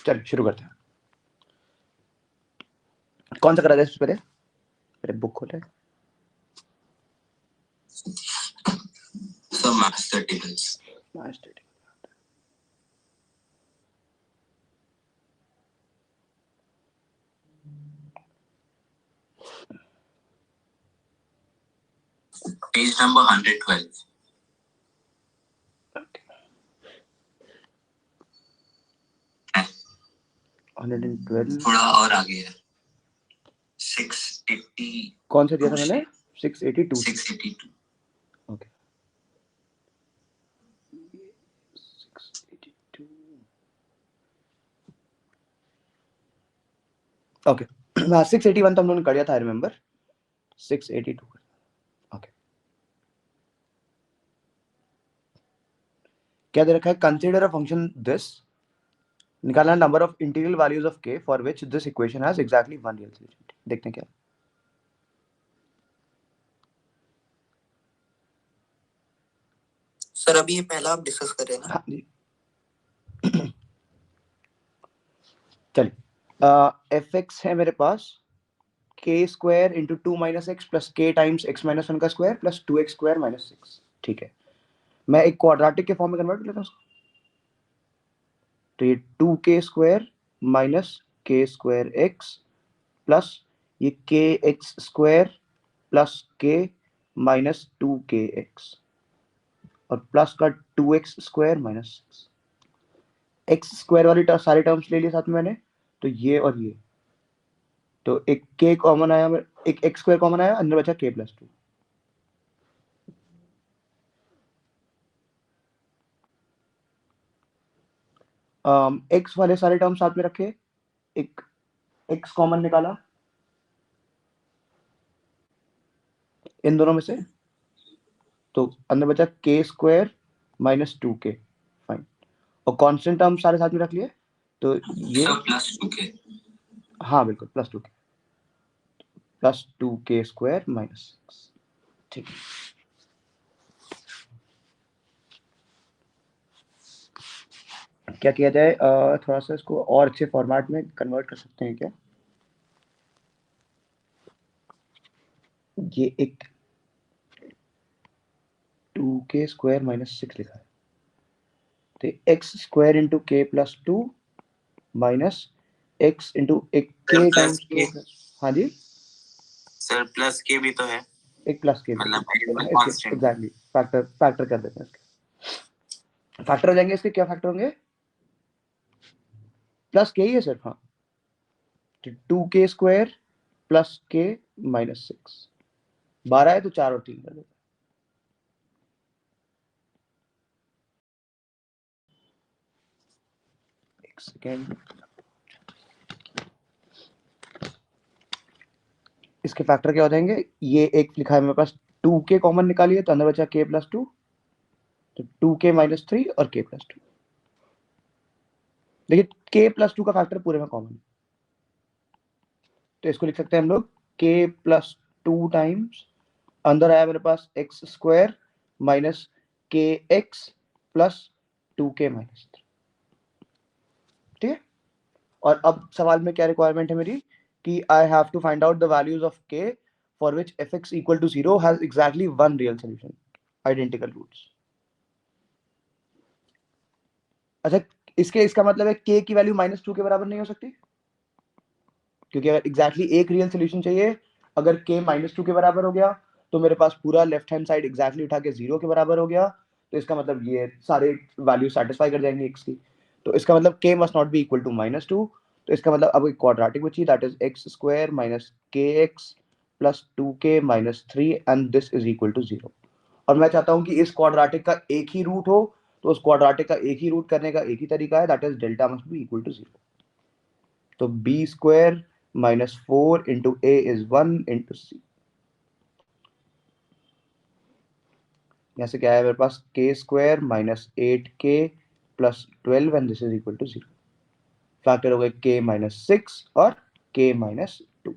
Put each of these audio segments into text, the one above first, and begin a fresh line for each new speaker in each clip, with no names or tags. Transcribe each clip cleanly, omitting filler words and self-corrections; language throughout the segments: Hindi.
चल शुरू करते हैं। कौन सा करा जाए पहले? मेरे बुक खोले।
So master tables.
Master
Page number 112.
112
थोड़ा और आगे है 680.
कौन सा दिया था मैंने? 682
682.
ओके 682 ओके हाँ 681 तो हम लोगों ने कर दिया था, आई रिमेम्बर। 682 ओके। क्या दे रखा है? कंसीडर अ फंक्शन दिस, निकालना number of integral values of k for which this equation has exactly one real solution. देखते हैं क्या।
सर अभी ये पहला आप डिस्कस कर रहे हैं ना?
हाँ जी चलिए fx है मेरे पास k square into 2 minus x plus k times x minus 1 का square plus 2x square minus 6। ठीक है, मैं एक क्वाड्रेटिक के फॉर्म में कन्वर्ट कर लेता हूँ उसको। तो ये 2k square minus k square x plus ये kx square plus k minus 2kx और प्लस का 2x square minus 6। X square वाली सारी टर्म्स ले लिए साथ में मैंने, तो ये और ये, तो एक k कॉमन आया, एक x स्क्वायर कॉमन आया, अंदर बचा k प्लस 2। x वाले सारे टर्म साथ में रखे, एक x कॉमन निकाला इन दोनों में से, तो अंदर बचा k square minus 2k। Fine, और कांस्टेंट टर्म सारे साथ में रख लिए, तो ये
प्लस 2k.
हाँ बिल्कुल प्लस 2k स्क्वायर माइनस 6। ठीक है, क्या किया जाए? थोड़ा सा इसको और अच्छे फॉर्मेट में कन्वर्ट कर सकते हैं क्या? ये एक 2k स्क्वायर माइनस 6 लिखा है, तो एक्स स्क्वायर इंटू के प्लस 2 माइनस एक्स इंटू एक के टाइम्स के। हाँ जी
सर प्लस के भी तो है,
एक प्लस के,
मतलब
एग्जैक्टली फैक्टर कर देते हैं इसके। फैक्टर हो जाएंगे इसके, क्या फैक्टर होंगे? प्लस के ही है सिर्फ। हाँ, तो 2k स्क्वायर प्लस के माइनस 6, 12 है तो 4 और 3 कर देते हैं। एक सेकेंड, इसके फैक्टर क्या हो जाएंगे? ये एक लिखा है मेरे पास, 2k कॉमन निकालिए तो अंदर बचा k प्लस 2, तो 2k माइनस 3 और k प्लस 2। देखिए k प्लस 2 का फैक्टर पूरे में कॉमन है, तो इसको लिख सकते हैं हम लोग k प्लस 2 टाइम्स अंदर आया मेरे पास x square minus K X plus 2k minus 3। ठीक है, और अब सवाल में क्या रिक्वायरमेंट है मेरी कि I have to find out the values of k for which fx equal to 0 has exactly one real solution, identical roots. अच्छा, इसका मतलब है k की वैल्यू -2 के बराबर नहीं हो सकती, क्योंकि अगर एग्जैक्टली एक रियल सॉल्यूशन चाहिए, अगर k -2 के बराबर हो गया तो मेरे पास पूरा लेफ्ट हैंड साइड एग्जैक्टली उठा के 0 के बराबर हो गया, तो इसका मतलब ये सारे वैल्यू सेटिस्फाई कर जाएंगे x की। तो इसका मतलब k must not be equal to -2, तो इसका मतलब अब एक क्वाड्रेटिक बची, that is X square minus K X plus 2k minus 3 and this is equal to 0। और मैं चाहता हूं कि इस क्वाड्रेटिक का एक ही रूट हो, तो उस क्वाड्रेटिक का एक ही रूट करने का एक ही तरीका है, that is delta must be equal to 0। तो B square minus 4 into A is 1 into C. यहाँ से क्या है मेरे पास? K square minus 8k plus 12 and this is equal to 0। Factor हो गए k माइनस 6 और k माइनस 2।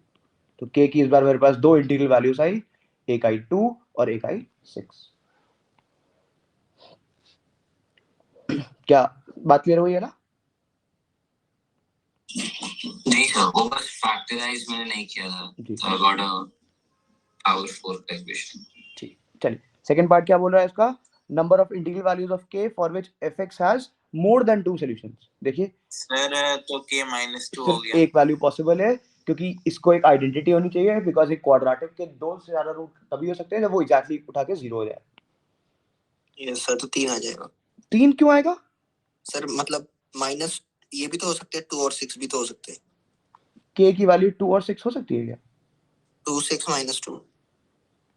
तो k की इस बार मेरे पास दो इंटीग्रल वैल्यूज आई, एक आई 2 और एक आई 6। क्या बात क्लियर हुई है ना?
अच्छा, वो बस फैक्टराइज मैंने नहीं किया था, तो आई गॉट अ पावर 4 का इक्वेशन।
ठीक, चलिए सेकंड पार्ट क्या बोल रहा है इसका, number of integral values of के for which fx has more than 2 solutions. देखिए
सर तो k -2 हो
सिर्फ
गया।
एक वैल्यू पॉसिबल है क्योंकि इसको एक आइडेंटिटी होनी चाहिए, बिकॉज एक क्वाड्रेटिक के दो से ज्यादा रूट तभी हो सकते हैं जब वो एग्जैक्टली उठा के 0 हो जाए।
यस सर, तो 3 आ जाएगा।
3 क्यों आएगा
सर? मतलब माइनस ये भी तो हो सकते हैं, 2 और 6 भी तो हो सकते हैं।
k की वैल्यू 2 और 6 हो सकती है क्या?
2 6 -2।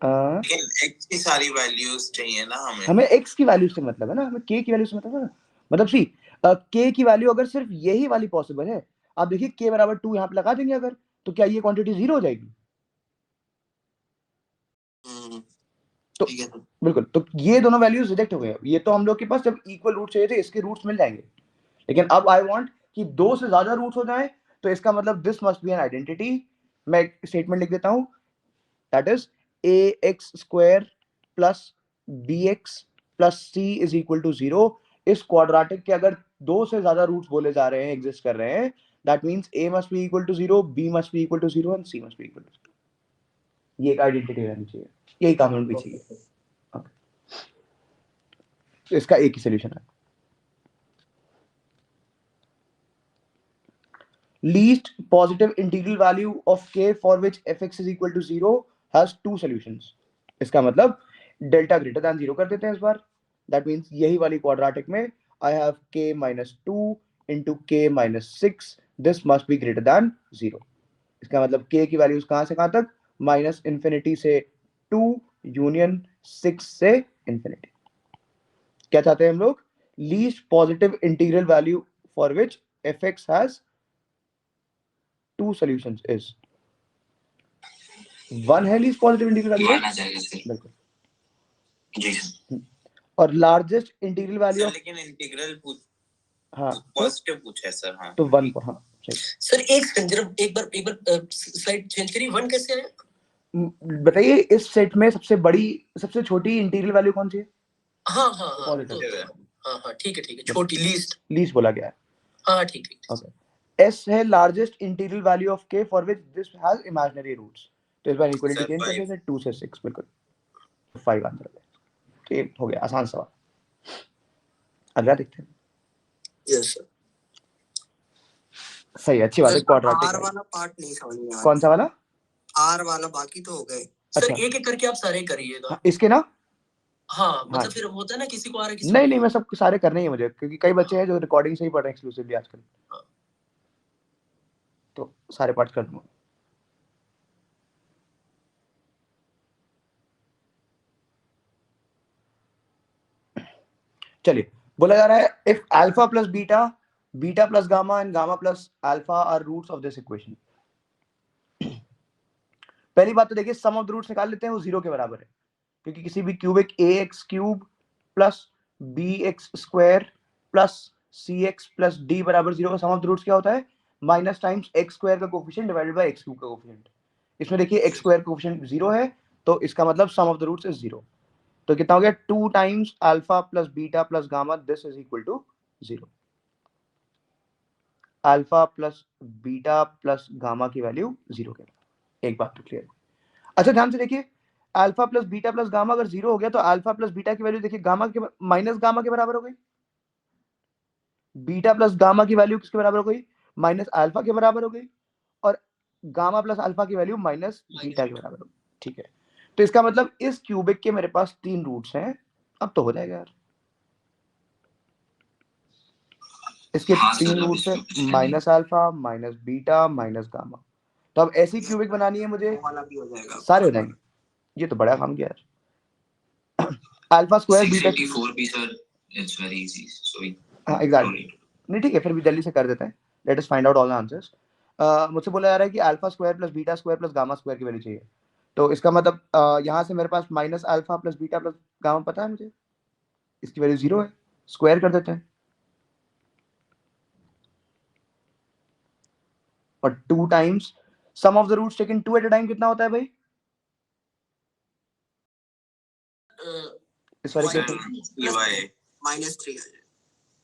अ,
लेकिन x की सारी वैल्यूज चाहिए ना हमें।
हमें x की वैल्यू से मतलब है ना, हमें k की वैल्यू से मतलब है ना। मतलब सी k की वैल्यू अगर सिर्फ यही वाली पॉसिबल है, आप देखिए k बराबर 2 यहाँ पे लगा देंगे अगर, तो क्या ये क्वांटिटी 0 हो जाएगी? तो
ठीक है।
बिल्कुल, तो ये दोनों वैल्यूज रिजेक्ट हो गए। ये तो हम लोग के पास जब इक्वल रूट चाहिए थे, इसके रूट्स मिल जाएंगे, लेकिन अब आई वांट कि 2 से ज्यादा रूट्स हो जाए, तो इसका मतलब this must be an identity. मैं एक स्टेटमेंट लिख देता हूं, that is ax² plus bx plus c is equal to 0। इस क्वाड्रेटिक के अगर 2 से ज्यादा रूट्स बोले जा रहे हैं, एग्जिस्ट कर रहे हैं, that means a must be equal to 0, b must be equal to 0 and c must be equal to 0। ये एक आइडेंटिटी रहनी चाहिए, यही काम हमें भी चाहिए। तो इसका एक ही सॉल्यूशन है, least positive integral value of k for which fx is equal to 0 has two solutions। इसका मतलब डेल्टा ग्रेटर देन 0 कर देते हैं इस बार। दैट मींस यही वाली क्वाड्रेटिक में I have k -2 into k -6, this must be greater than 0। इसका मतलब k की वैल्यूज कहां से कहां तक, -इंफिनिटी से 2 यूनियन 6 से इंफिनिटी। क्या चाहते हैं हम लोग, least positive integral value for which fx has two solutions is one है लीस्ट पॉजिटिव इंटीग्रल वैल्यू,
माना जाएगा सर।
बिल्कुल,
जी सर।
और largest integral value
sir
of,
लेकिन इंटीग्रल पूछ,
हाँ
पॉजिटिव पूछा है सर। हाँ
तो 1 को, हाँ सही।
सर एक सेकंड, जरा एक बार स्लाइड चेंज करिए। 1 कैसे आया?
बताइए इस सेट में सबसे बड़ी सबसे छोटी इंटीग्रल वैल्यू कौन सी है?
हाँ हाँ हाँ
पॉजिटिव,
हाँ हाँ ठीक है छोटी लीस्ट।
लीस्ट बोला गया है।
हाँ ठीक है।
ओके, एस है लार्जेस्ट इंटीग्रल वैल्यू ऑफ के for which this has imaginary roots. तो इस बार इक्वलिटी
सर
चेंज कर
5।
देते हैं 2 से 6, बिल्कुल 5 आंसर है। तो ये हो गया आसान सवाल। अगला देखते हैं।
Yes sir.
सही, अच्छी बात है, क्वाड्रेटिक
आर
है।
वाला पार्ट नहीं समझ में आ रहा।
कौन सा वाला?
आर वाला, बाकी तो हो गए। सर
अच्छा,
एक एक करके आप सारे करिएगा।
हाँ, इसके ना,
हाँ
हाँ
मतलब फिर होता है ना, किसी को आ रहा है किसी
नहीं
को
नहीं, मैं सब सारे करने ही है मुझे, क्योंकि कई बच्चे हैं जो रिकॉर्डिंग से ही पढ़ रहे हैं एक्सक्लूसिवली आजकल, तो सारे पार्ट कर दूंगा। चलिए, बोला जा रहा है if alpha plus beta, beta plus gamma and gamma plus alpha are roots of this equation. पहली बात तो देखिए, सम ऑफ द रूट्स निकाल लेते हैं, वो 0 के बराबर है, क्योंकि किसी भी cubic ax cube plus bx square plus cx plus d बराबर 0 का सम ऑफ द रूट्स क्या होता है, माइनस टाइम्स x स्क्वायर का coefficient divided by x cube का कोफिशिएंट। इसमें देखिए x स्क्वायर कोफिशिएंट 0 है, तो इसका मतलब sum of the roots is 0। तो कितना हो गया, 2 times alpha plus beta plus gamma, this is equal to 0। Alpha plus beta plus gamma की वैल्यू 0 के बराबर। एक बात तो क्लियर। अच्छा ध्यान से देखिए, alpha plus beta plus gamma अगर 0 हो गया, तो अल्फा प्लस बीटा की वैल्यू देखिए गामा के माइनस गामा के बराबर हो गई। बीटा प्लस गामा की वैल्यू किसके बराबर हो गई, माइनस अल्फा के बराबर हो गई। और गामा प्लस अल्फा की वैल्यू माइनस बीटा के बराबर हो गई। ठीक है, तो इसका मतलब इस क्यूबिक के मेरे पास 3 रूट्स हैं। अब तो हो जाएगा यार, इसके 3 रूट्स हैं, minus alpha minus beta minus gamma. तो अब ऐसी क्यूबिक बनानी है मुझे, सारे हो जाएंगे। ये तो बड़ा काम किया यार। अल्फा स्क्वायर बीटा,
684 भी सर, इट्स वेरी इजी, सो
हाँ एग्जैक्टली, नहीं ठीक है, फिर भी जल्दी से कर देते हैं। Let us find out all the answers. मुझसे बोला जा रहा है कि alpha square plus beta square plus gamma square की वैल्यू चाहिए। तो इसका मतलब यहाँ से मेरे पास minus alpha plus beta plus gamma पता है मुझे, इसकी वैल्यू 0 है, स्क्वायर कर देते हैं। और 2 times sum of the roots taken 2 at a time कितना होता है भाई, इस वाले केस में
-3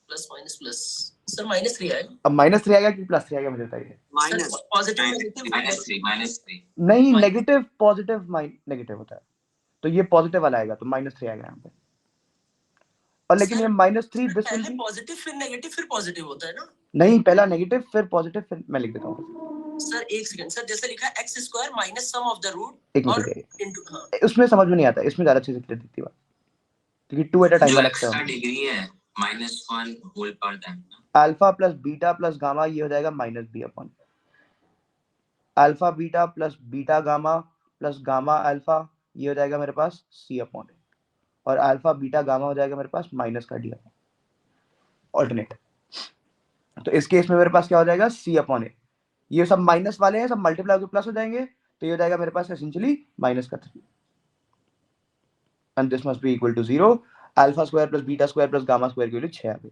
प्लस माइनस प्लस
सर -3 आएगा।
अब -3 आएगा कि +3 आएगा मुझे बताइए।
माइनस पॉजिटिव नेगेटिव
-3
नहीं, नेगेटिव पॉजिटिव नेगेटिव होता है, तो ये पॉजिटिव वाला आएगा, तो -3 आएगा यहाँ पे। और लेकिन ये -3 दिस विल
पहले
बी
पॉजिटिव फिर नेगेटिव फिर पॉजिटिव होता है ना?
नहीं, पहला नेगेटिव फिर पॉजिटिव फिर मैं लिख देता हूँ।
सर एक सेकंड सर, जैसे लिखा है x² minus sum of the root
एक
और
मिनट,
इनटू। हाँ
उसमें समझ में नहीं आता, इसमें ज्यादा अच्छे से क्लियर दिखती है बात, क्योंकि 2 एट अ टाइम
जो
वाला
x का डिग्री है -1 whole power time
alpha plus beta plus gamma, ये हो जाएगा -b upon alpha beta plus beta gamma plus gamma alpha, ये हो जाएगा मेरे पास c अपॉन, और अल्फा बीटा गामा हो जाएगा मेरे पास माइनस का d ऑल्टरनेट। तो इस केस में मेरे पास क्या हो जाएगा, c अपॉन ए, ये सब माइनस वाले हैं, सब मल्टीप्लाई होकर प्लस हो जाएंगे, तो ये हो जाएगा मेरे पास essentially -3, and this must be equal to 0। Alpha square plus beta square plus gamma square की वैल्यू 6 आ गई।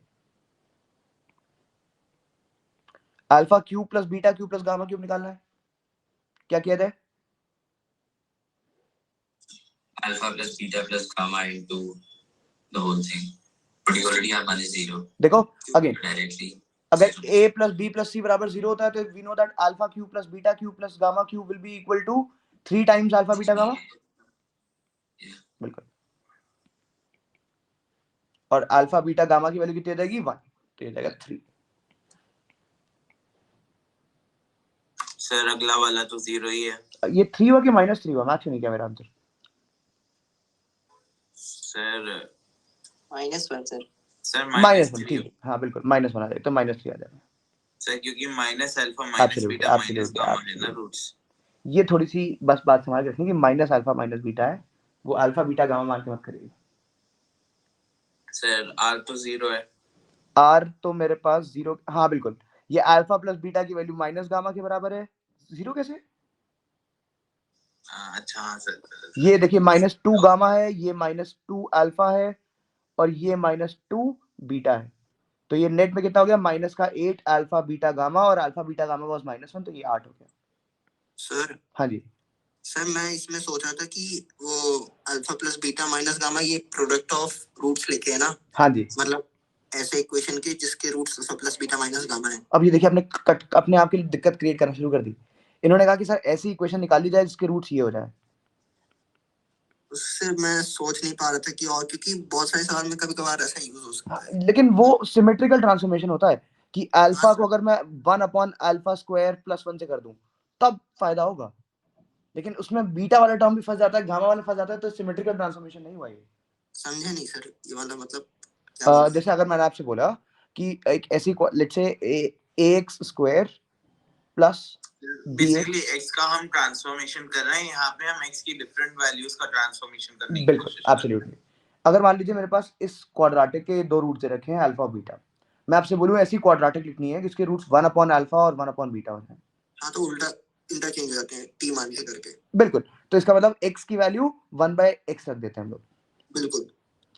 Alpha cube plus beta cube plus gamma cube निकालना है, क्या किया जाए?
Alpha plus beta plus gamma into the whole thing, but you already have 0।
देखो अगेन,
डायरेक्टली
अगर a plus b plus c बराबर 0 होता है, तो we know that alpha cube plus beta cube plus gamma cube will be equal to 3 times alpha beta gamma. बिल्कुल, और अल्फा बीटा गामा की वैल्यू कितनी हो जाएगी, 1, तो ये जाएगा 3।
सर अगला वाला तो 0 ही है।
ये 3 हुआ कि -3 हुआ, मैच नहीं किया मेरा आंसर।
Sir
-1 sir.
सर
-1, ठीक है, हाँ बिल्कुल -1 आ जाएगा, तो -3 आ जाएगा
सर, क्योंकि minus alpha minus beta minus gamma है ना रूट्स।
ये थोड़ी सी बस बात समझ रखनी कि माइनस अल्फा माइनस बीटा है, वो अल्फा बीटा गामा मान के मत करिए।
सर r तो 0 है,
r तो मेरे पास 0, हाँ बिल्कुल, ये अल्फा प्लस बीटा की वैल्यू माइनस गामा के बराबर है, 0 कैसे?
अच्छा हाँ सर,
ये देखिए -2 गामा है, ये -2 अल्फा है, और ये -2 बीटा है, तो ये नेट में कितना हो गया, -8 अल्फा बीटा गामा, और अल्फा बीटा गामा वाज -1, तो ये 8 हो गया।
सर
हाँ जी
सर, मैं इसमें सोच रहा था कि वो alpha plus beta minus gamma ये प्रोडक्ट ऑफ रूट्स लेके है ना।
हाँ जी,
मतलब ऐसे इक्वेशन के जिसके roots alpha plus beta minus gamma है।
अब ये देखिए आपने अपने आप के लिए दिक्कत क्रिएट करना शुरू कर दी। इन्होंने कहा कि सर ऐसी इक्वेशन निकाल ली जाए जिसके रूट्स ये हो जाए,
उससे मैं सोच नहीं पा रहा था कि, और क्योंकि बहुत सारे सवाल में कभी कभार ऐसा यूज हो सकता है।
लेकिन वो सिमेट्रिकल ट्रांसफॉर्मेशन होता है कि अल्फा को अगर मैं 1 अपॉन अल्फा स्क्वायर प्लस 1 से कर दूं तब फायदा होगा, लेकिन उसमें बीटा वाला टर्म भी फंस जाता है, गामा वाला फंस जाता है, तो सिमेट्रिकल ट्रांसफॉर्मेशन नहीं हुआ ये।
समझे नहीं सर, ये वाला मतलब
जैसे अगर मैंने आपसे बोला कि एक ऐसी let's say ax square plus
basically x का हम ट्रांसफॉर्मेशन कर रहे हैं, यहाँ पे हम x की डिफरेंट वैल्यूज का ट्रांसफॉर्मेशन करने की
बिल्कुल
कोशिश कर रहे हैं।
एब्सोल्युटली। अगर मान लीजिए मेरे पास इस क्वाड्रेटिक के दो रूट दे रखे हैं अल्फा और बीटा, मैं आपसे बोलूं ऐसी क्वाड्रेटिक लिखनी है जिसके रूट्स 1 अपॉन अल्फा और 1 अपॉन बीटा हो जाए।
हाँ, तो उल्टा इंटरचेंज हो जाते हैं t मान के करके।
बिल्कुल, तो इसका मतलब x की वैल्यू 1/x रख देते हैं हम लोग।
बिल्कुल,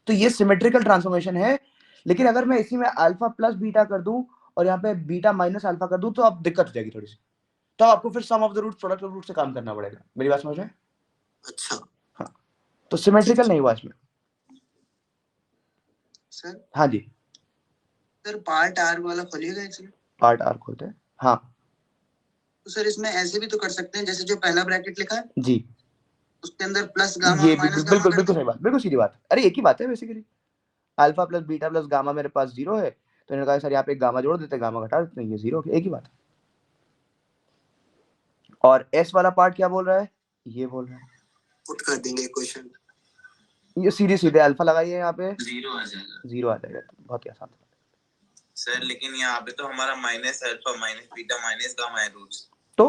तो ये सिमेट्रिकल ट्रांसफॉर्मेशन है, लेकिन अगर मैं इसी में अल्फा प्लस बीटा कर दूं और यहाँ पे बीटा माइनस अल्फा कर दूं तो अब दिक्कत हो जाएगी थोड़ी सी, तो आपको फिर sum of the root product of root से काम करना पड़ेगा। मेरी बात समझ रहे हैं?
अच्छा
हाँ, तो सिमेट्रिकल नहीं हुआ इसमें।
सर।
हाँ जी
सर पार्ट आर वाला खोलिएगा इसमें।
पार्ट आर खोलते हैं। हाँ
तो सर इसमें ऐसे भी तो कर सकते हैं, जैसे जो पहला ब्रैकेट लिखा है
जी,
उसके अंदर प्लस गामा
ये
और माइनस गामा
बिल्कुल
कर
बिल्कुल
दो।
सही बात, बिल्कुल सीधी बात। अरे एक ही बात है basically, alpha plus beta plus gamma मेरे पास 0 है, तो इन्होंने कहा सर यहाँ पे गामा जोड़ देते हैं, गामा घटा देते हैं, ये 0, एक ही बात है। और एस वाला पार्ट क्या बोल रहा है, ये बोल रहा है
पुट कर देंगे क्वेश्चन,
ये सीधे सीधे अल्फा लगाइए, यहाँ पे
0 आ जाएगा।
0 आ जाएगा, बहुत ही आसान
सर लेकिन यहाँ पे तो हमारा minus alpha minus beta minus gamma है रूट्स।
तो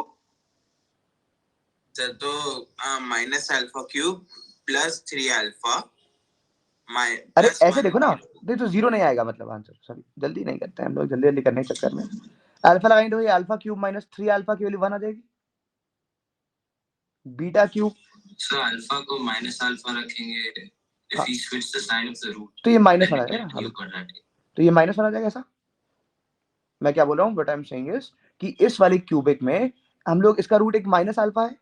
सर तो minus alpha cube plus 3 alpha
अरे ऐसे देखो ना, देख तो 0 नहीं आएगा, मतलब आंसर, सॉरी जल्दी नहीं करते हैं हम लोग, जल्दी जल्दी करने के चक्कर में अल्फा लगाएंगे तो ये अल्फा क्यूब माइनस 3 अल्फा की वैल्यू 1 आ जाएगी, बीटा क्यूब
सर अल्फा को माइनस अल्फा रखेंगे if we switch the sign of the root,
तो ये माइनस
then
आ
we
जाएगा
get
ना,
new quadratic।
तो ये माइनस आ जाएगा। ऐसा मैं क्या बोल रहा हूँ, what I am saying is कि इस वाली क्यूबिक में हम लोग इसका रूट एक माइनस अल्फा है,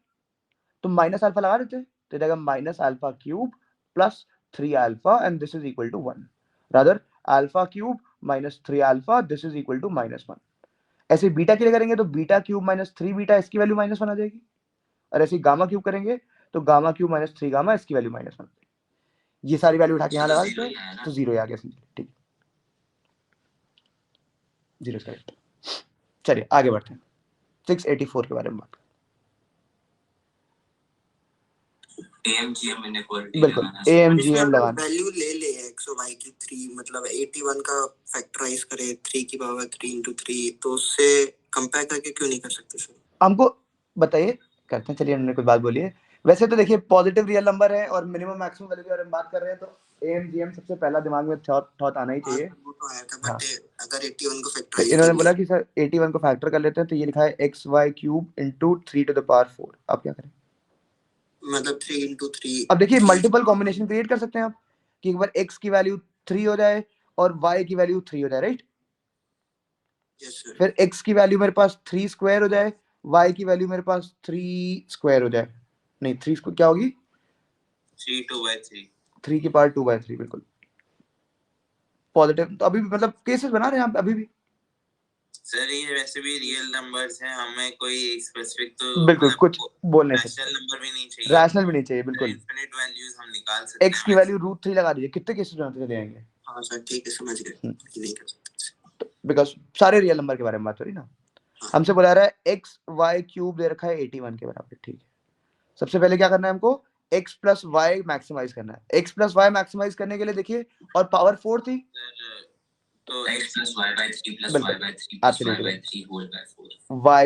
तो माइनस अल्फा लगा देते हैं, तो जाएगा minus alpha cube plus 3 alpha and this is equal to 1, rather alpha cube minus 3 alpha, this is equal to -1। ऐसे बीटा के लिए करेंगे तो बीटा क्यूब माइनस 3 बीटा, इसकी वैल्यू -1 आ जाएगी। और ऐसे गामा क्यूब करेंगे तो गामा क्यूब माइनस 3 गामा, इसकी वैल्यू -1 आ जाएगी। ये सारी वैल्यू उठा के यहाँ लगा देते हैं तो 0 आ गया सिंपली। ठीक, 0 करेक्ट। चलिए आगे बढ़ते हैं, 684 के बारे में बात।
AMGM inequality
बिल्कुल,
लगाना है।
AMGM लगाना।
वैल्यू ले ले x और y की 3, मतलब 81 का फैक्टराइज करे 3 की पावर 3 into 3, तो उससे कंपेयर करके क्यों नहीं कर सकते सर?
हमको बताइए, करते हैं। चलिए हमने कोई बात बोली है। वैसे तो देखिए पॉजिटिव रियल नंबर है और मिनिमम मैक्सिमम वैल्यू के बारे में बात कर रहे हैं, तो AMGM सबसे पहला दिमाग में थॉट आना ही चाहिए।
वो तो आया था,
हाँ।
बट अगर 81 को
तो
फैक्टराइज
इन्होंने बोला कि सर 81 को फैक्टर कर लेते हैं, तो ये लिखा है xy cube into 3 to the power 4। आप क्या करें?
मतलब 3 into 3।
अब देखिए मल्टीपल कॉम्बिनेशन क्रिएट कर सकते हैं आप, कि एक बार x की वैल्यू 3 हो जाए और y की वैल्यू 3 हो जाए, राइट?
Yes sir.
फिर x की वैल्यू मेरे पास 3 स्क्वायर हो जाए, y की वैल्यू मेरे पास 3 स्क्वायर हो जाए। नहीं, 3 क्या होगी?
3 2/3।
3 की पावर 2/3, बिल्कुल पॉजिटिव। तो अभी भी मतलब केसेस बना रहे हैं आप अभी भी।
सर ये वैसे भी रियल नंबर्स हैं, हमें कोई स्पेसिफिक तो
बिल्कुल कुछ बोल नहीं सकते,
रैशनल नंबर भी नहीं चाहिए,
रैशनल भी नहीं चाहिए, बिल्कुल।
इनफिनिट वैल्यूज हम निकाल सकते हैं।
x की वैल्यू √3 लगा दीजिए, कितने केसेस बनाते चले जाएंगे?
हाँ सर ठीक है, समझ गए कि नहीं कर सकते।
बिकॉज सारे रियल नंबर के बारे में बात हो रही ना। हमसे बुला रहा है x y क्यूब दे रखा है 81 के बराबर। ठीक है, सबसे पहले क्या करना है हमको? x प्लस वाई मैक्सिमाइज करना है। x प्लस वाई मैक्सिमाइज करने के लिए देखिए, और पावर 4 थी
तो x plus y by 3 plus
बिल्कुल,
y by 3 plus y
absolutely
by 3 whole by 4।
y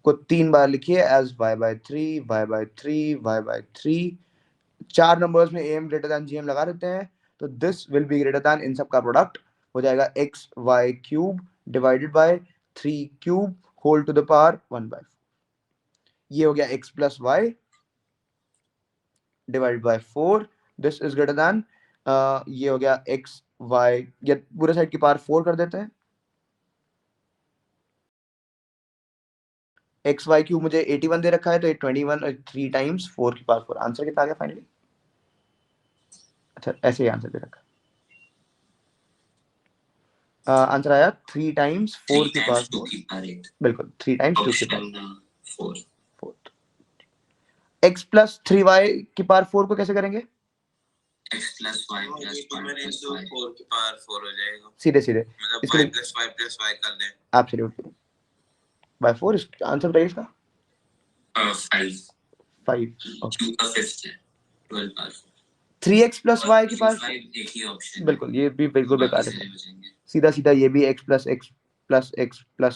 को 3 बार लिखिए as y/3 y/3 y/3। 4 numbers में am ग्रेटर देन gm लगा देते हैं, तो this will be greater than, इन सब का प्रोडक्ट हो जाएगा x y cube divided by 3 cube whole to the power 1/4। ये हो गया x plus Y divided by 4, this is greater than, ये हो गया x y, ये पूरे साइड की पावर 4 कर देते हैं। एक्स वाई क्यूब मुझे 81 दे रखा है, तो ये 21 और 3 टाइम्स 4 की पावर 4। आंसर कितना आ गया फाइनली? अच्छा, ऐसे ही आंसर दे रखा है। आंसर आया 3 टाइम्स 4 की पावर 4। बिल्कुल 3 टाइम्स 2 की पावर 4। x प्लस 3y की पावर 4 को कैसे करेंगे?
x plus y plus 1 plus 4 की पावर 4 हो जाएगा
सीधे सीधे,
मतलब
इसके
y
लिए
plus y plus y कर दें।
Absolutely bye 4। आंसर बताइए इसका।
5
ओके,
क्यों का 5th है 12 पावर
3x प्लस y की पावर
5 एक ही ऑप्शन।
बिल्कुल, ये भी बिल्कुल बेकार है। सीधा सीधा ये भी x प्लस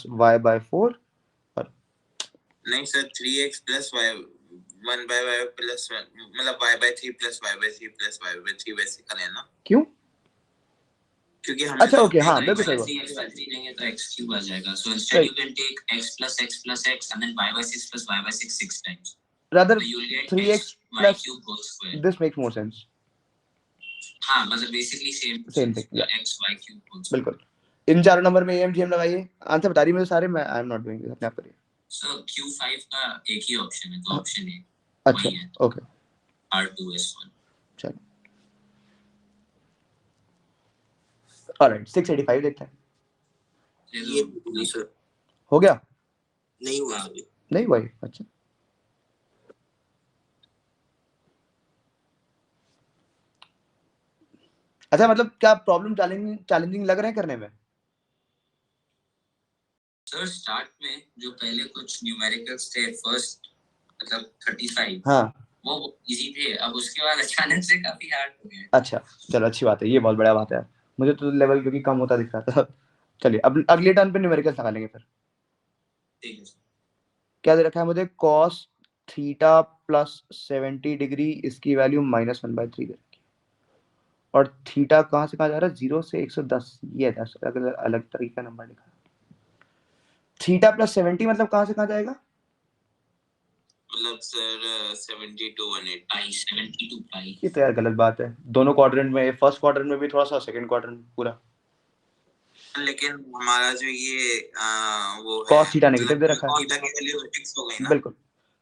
y बाय 4।
नहीं sir 3x plus y 1 by y plus 1 मतलब y by 3 plus y by 3 plus y by 3 वैसे करें ना।
क्यों?
क्योंकि हमने
अच्छा ओके, हाँ बिल्कुल सही बात।
3x by 3 लेंगे तो x क्यूब आ जाएगा, so instead you can take x plus x and then y by 6 plus y by 6 times,
rather
so you will get
3x
y
plus
cube whole square।
this makes more sense।
हाँ मतलब basically same
Same thing, yeah।
x y cube whole square।
बिल्कुल, इन चारों नंबर में AMGM लगाइए। आंसर बता रही मुझे सारे, मैं I am not doing this, अपने आप करिए।
सो q5 का एक ही ऑप्शन है, तो ऑप्शन ए
अच्छा
वही है,
ओके,
R2S1।
चलो ऑलराइट, 685 देखते हैं।
ये नहीं सर,
हो गया?
नहीं हुआ अभी।
नहीं हुआ ये? अच्छा, अच्छा मतलब क्या प्रॉब्लम चैलेंजिंग लग रहे हैं करने में?
सर स्टार्ट में जो पहले कुछ न्यूमेरिकल्स थे फर्स्ट मतलब 35,
हाँ
वो इजी थे, अब उसके बाद अचानक से काफी हार्ड हो गए।
अच्छा, चलो अच्छी बात है, ये बहुत बड़ा बात है। मुझे तो लेवल क्योंकि कम होता दिख रहा था। चलिए अब अगले टर्न पे न्यूमेरिकल्स लगा लेंगे फिर।
ठीक है
क्या दे रखा है मुझे? cos थीटा प्लस 70 डिग्री, इसकी वैल्यू -1/3 दे रखी है। और थीटा कहाँ से कहाँ जा रहा है? 0 से 110। ये 10 अगर अलग तरीके का नंबर लिखा है। थीटा प्लस 70 मतलब कहाँ से कहाँ जाएगा?
मतलब सर 72 180 पाई 72 पाई।
ये तो यार गलत बात है। दोनों क्वाड्रेंट में, फर्स्ट क्वाड्रेंट में भी थोड़ा सा, सेकंड क्वाड्रेंट पूरा।
लेकिन हमारा जो ये वो है
cos थीटा नेगेटिव दे रखा है।
थीटा की वैल्यू फिक्स हो गई ना।
बिल्कुल,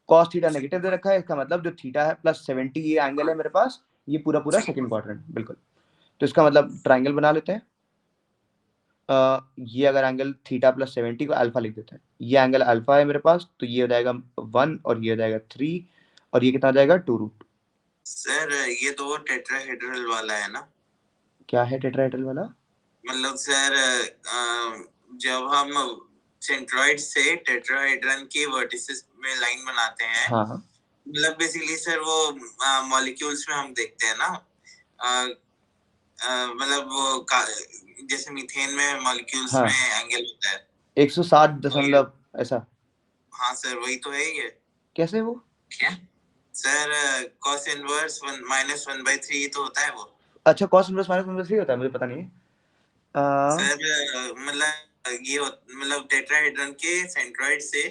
cos थीटा नेगेटिव दे रखा है, इसका मतलब जो थीटा है प्लस 70 ये एंगल है मेरे पास, ये पूरा सेकंड क्वाड्रेंट। बिल्कुल, तो इसका मतलब ट्रायंगल बना लेते हैं। ये अगर एंगल थीटा प्लस 70 को अल्फा लिख देते हैं, ये एंगल अल्फा है मेरे पास, तो ये हो जाएगा 1 और ये हो जाएगा 3 और ये कितना हो जाएगा 2 रूट।
सर ये तो टेट्राहेड्रल वाला है ना?
क्या है टेट्राहेड्रल वाला?
मतलब सर जब हम सेंट्रॉइड से टेट्राहेड्रन के वर्टिसेस में लाइन बनाते हैं,
हाँ हाँ
मतलब बेसिकली सर वो मॉलिक्यूल्स में हम देखते हैं ना, मतलब वो जैसे मीथेन में मॉलिक्यूल्स
हाँ।
में एंगल होता है
160 दशमलव ऐसा।
हाँ सर वही तो है ये।
कैसे वो?
क्या सर? cos इनवर्स 1 - 1/3 तो होता है वो।
अच्छा cos इनवर्स माइनस 1/3 होता है, मुझे पता नहीं है।
सर मतलब ये मतलब टेट्राहेड्रन के सेंट्रॉइड से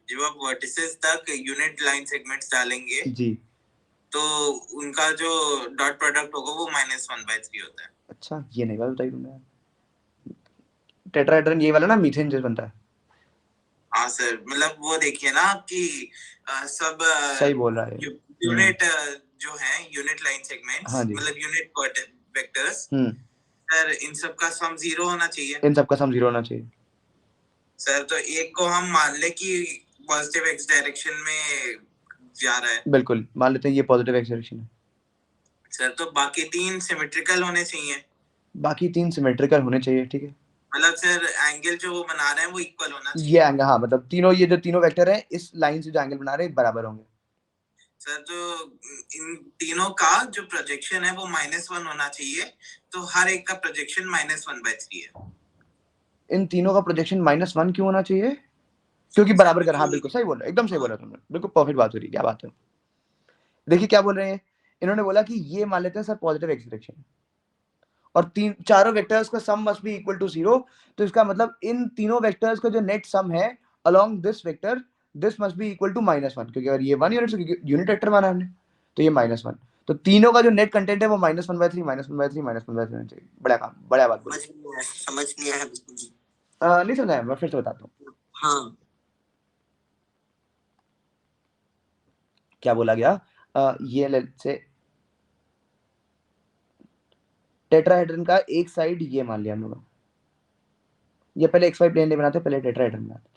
जब आप वर्टिसेस तक यूनिट लाइन सेगमेंट्स डालेंगे
जी।
तो उनका जो डॉट प्रोडक्ट होगा वो -1/3 होता है।
अच्छा ये नहीं बात बताई तुमने। टेट्राहेड्रन ये वाला ना मीथेन जैसे बनता है।
हाँ सर मतलब वो देखिए ना आपकी सब
सही बोल रहा है।
यूनिट जो है यूनिट लाइन सेगमेंट्स
हाँ जी।
मतलब यूनिट वेक्टर्स,
हम्म,
सर इन सब का सम 0 होना चाहिए।
इन सब का सम 0 होना चाहिए।
सर तो एक को हम मान ले कि पॉजिटिव एक्स डायरेक्शन में जा रहा है,
बिल्कुल मान लेते हैं ये पॉजिटिव एक्स डायरेक्शन है।
सर तो बाकी 3 सिमेट्रिकल होने चाहिए।
बाकी 3 सिमेट्रिकल होने चाहिए, ठीक है।
मतलब सर एंगल जो वो बना रहे हैं वो इक्वल होना चाहिए।
ये एंगल, हाँ मतलब तीनों, ये जो तीनों वेक्टर हैं इस लाइन से जो एंगल बना रहे हैं बराबर होंगे।
सर तो इन तीनों का जो प्रोजेक्शन है वो -1 होना चाहिए, तो हर एक का प्रोजेक्शन -1/3 है।
इन तीनों का प्रोजेक्शन -1 क्यों होना चाहिए? क्योंकि बराबर कर, हाँ बिल्कुल सही बोल रहे, एकदम सही बोला तुमने, बिल्कुल परफेक्ट बात हो रही है, क्या बात है। देखिए क्या बोल रहे हैं, इन्होंने बोला कि ये मान लेते हैं सर पॉजिटिव एक्स डायरेक्शन और चारों वेक्टर्स का सम मस्ट बी इक्वल टू 0, तो इसका मतलब इन तीनों वेक्टर्स का जो नेट सम है along this vector, this must be equal to -1, क्योंकि अगर ये 1 यूनिट वेक्टर माना हमने तो ये -1, तो तीनों का जो नेट कंटेंट है वो -1/3 -1/3 -1/3 होना चाहिए। बड़ा काम, बड़ा बात बोली।
समझ नहीं आया बिल्कुल जी।
नहीं समझाया, मैं फिर से बताता हूँ
हाँ
क्या बोला गया। ये लेट्स से टेट्राहेड्रन का एक साइड ये मान लिया हम लोगों ने, ये पहले एक्स वाई प्लेन नहीं बनाते, पहले टेट्राहेड्रन बनाते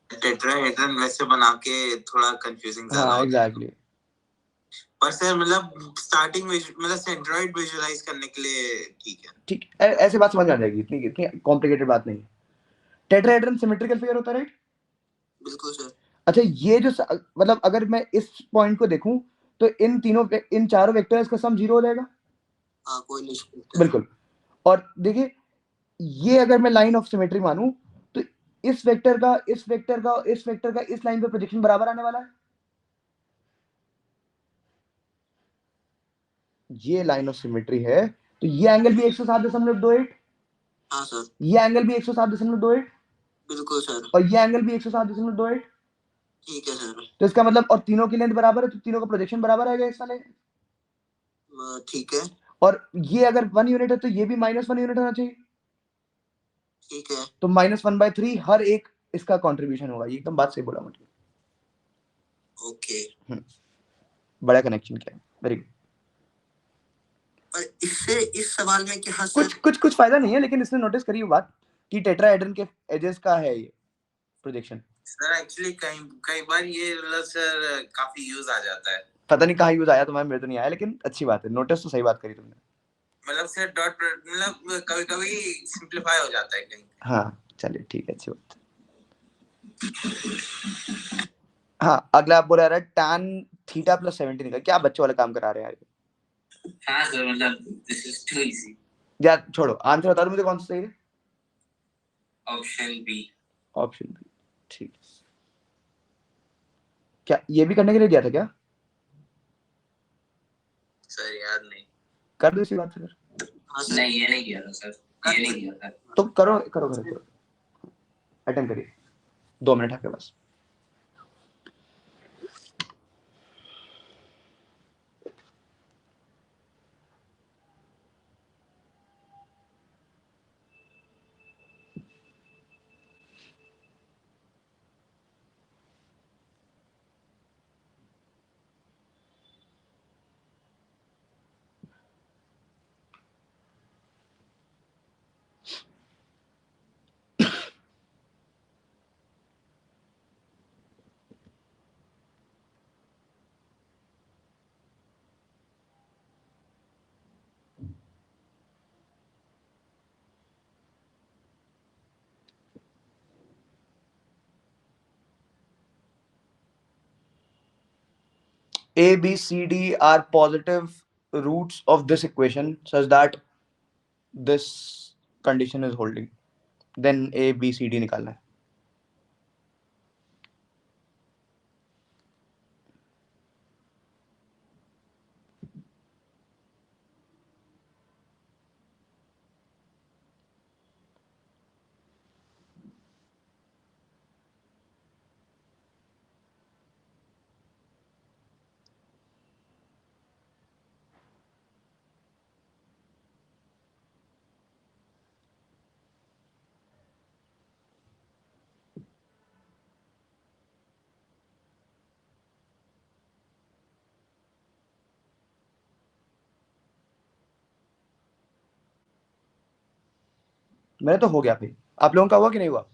टेट्राहेड्रन वैसे बना के थोड़ा कंफ्यूजिंग
थे।
ज्यादा
हाँ
होता है।
एग्जैक्टली।
पर सर मतलब स्टार्टिंग मतलब सेंट्रॉइड विजुअलाइज करने के लिए ठीक है।
ठीक, ऐसे बात समझ में आ जाएगी, इतनी इतनी कॉम्प्लिकेटेड बात नहीं है। टेट्राहेड्रन सिमेट्रिकल फिगर होता है, राइट?
बिल्कुल सर।
अच्छा ये जो मतलब अगर मैं इस पॉइंट को देखूं तो इन चारों वेक्टर्स का सम 0 हो जाएगा।
हाँ कोई नहीं।
बिल्कुल। और देखिए ये अगर मैं लाइन ऑफ सिमेट्री मानूं तो इस वेक्टर का इस वेक्टर का इस वेक्टर का इस लाइन पे प्रोजेक्शन बराबर आने वाला है। ये लाइन ऑफ सिमेट्री है, तो ये एंगल भी 107.28,
हाँ सर
ये एंगल भी 107.28
बिल्कुल सर।
और ये एंगल भी 107.28।
ठीक है सर।
तो इसका मतलब, और तीनों की लेंथ बराबर है तो तीनों का प्रोजेक्शन बराबर आएगा इस वाले।
ठीक है।
और ये अगर 1 यूनिट है तो ये भी -1 यूनिट होना चाहिए,
ठीक है।
तो -1/3 हर एक इसका कंट्रीब्यूशन होगा। ये एकदम बात सही बोला मुझे।
ओके।
बड़ा कनेक्शन किया, वेरी गुड।
और इससे इस सवाल में क्या
कुछ
सर?
कुछ कुछ फायदा नहीं है, लेकिन इसने नोटिस करी वो बात कि टेट्राहेड्रन के एजेस का है ये प्रोजेक्शन।
सर एक्चुअली कई कई बार ये मतलब सर काफी यूज आ जाता है।
पता नहीं कहाँ यूज आया तुम्हारे, मेरे तो नहीं आया, लेकिन अच्छी बात है, नोटिस तो सही बात करी तुमने।
मतलब सर डॉट मतलब कभी कभी सिंपलीफाई हो जाता है कहीं।
हाँ चलिए ठीक है, अच्छी बात। हाँ अगला आप बोल रहा है tan थीटा प्लस 70 निकल, क्या बच्चों वाला काम करा रहे हैं यार।
हाँ सर मतलब दिस इज टू इजी।
यार छोड़ो, आंसर बता दो मुझे कौन सा सही है।
Option B.
ऑप्शन बी, ठीक। क्या ये भी करने के लिए दिया था क्या?
सर याद नहीं।
कर दो इसी बात से फिर।
हाँ सर।
नहीं ये नहीं किया था सर, ये नहीं किया था।
तो करो करो करो करो, अटेम्प्ट करिए, 2 मिनट आपके पास। A, B, C, D are positive roots of this equation such that this condition is holding, then A, B, C, D निकालना है. मेरा तो हो गया भाई, आप लोगों का हुआ कि नहीं हुआ?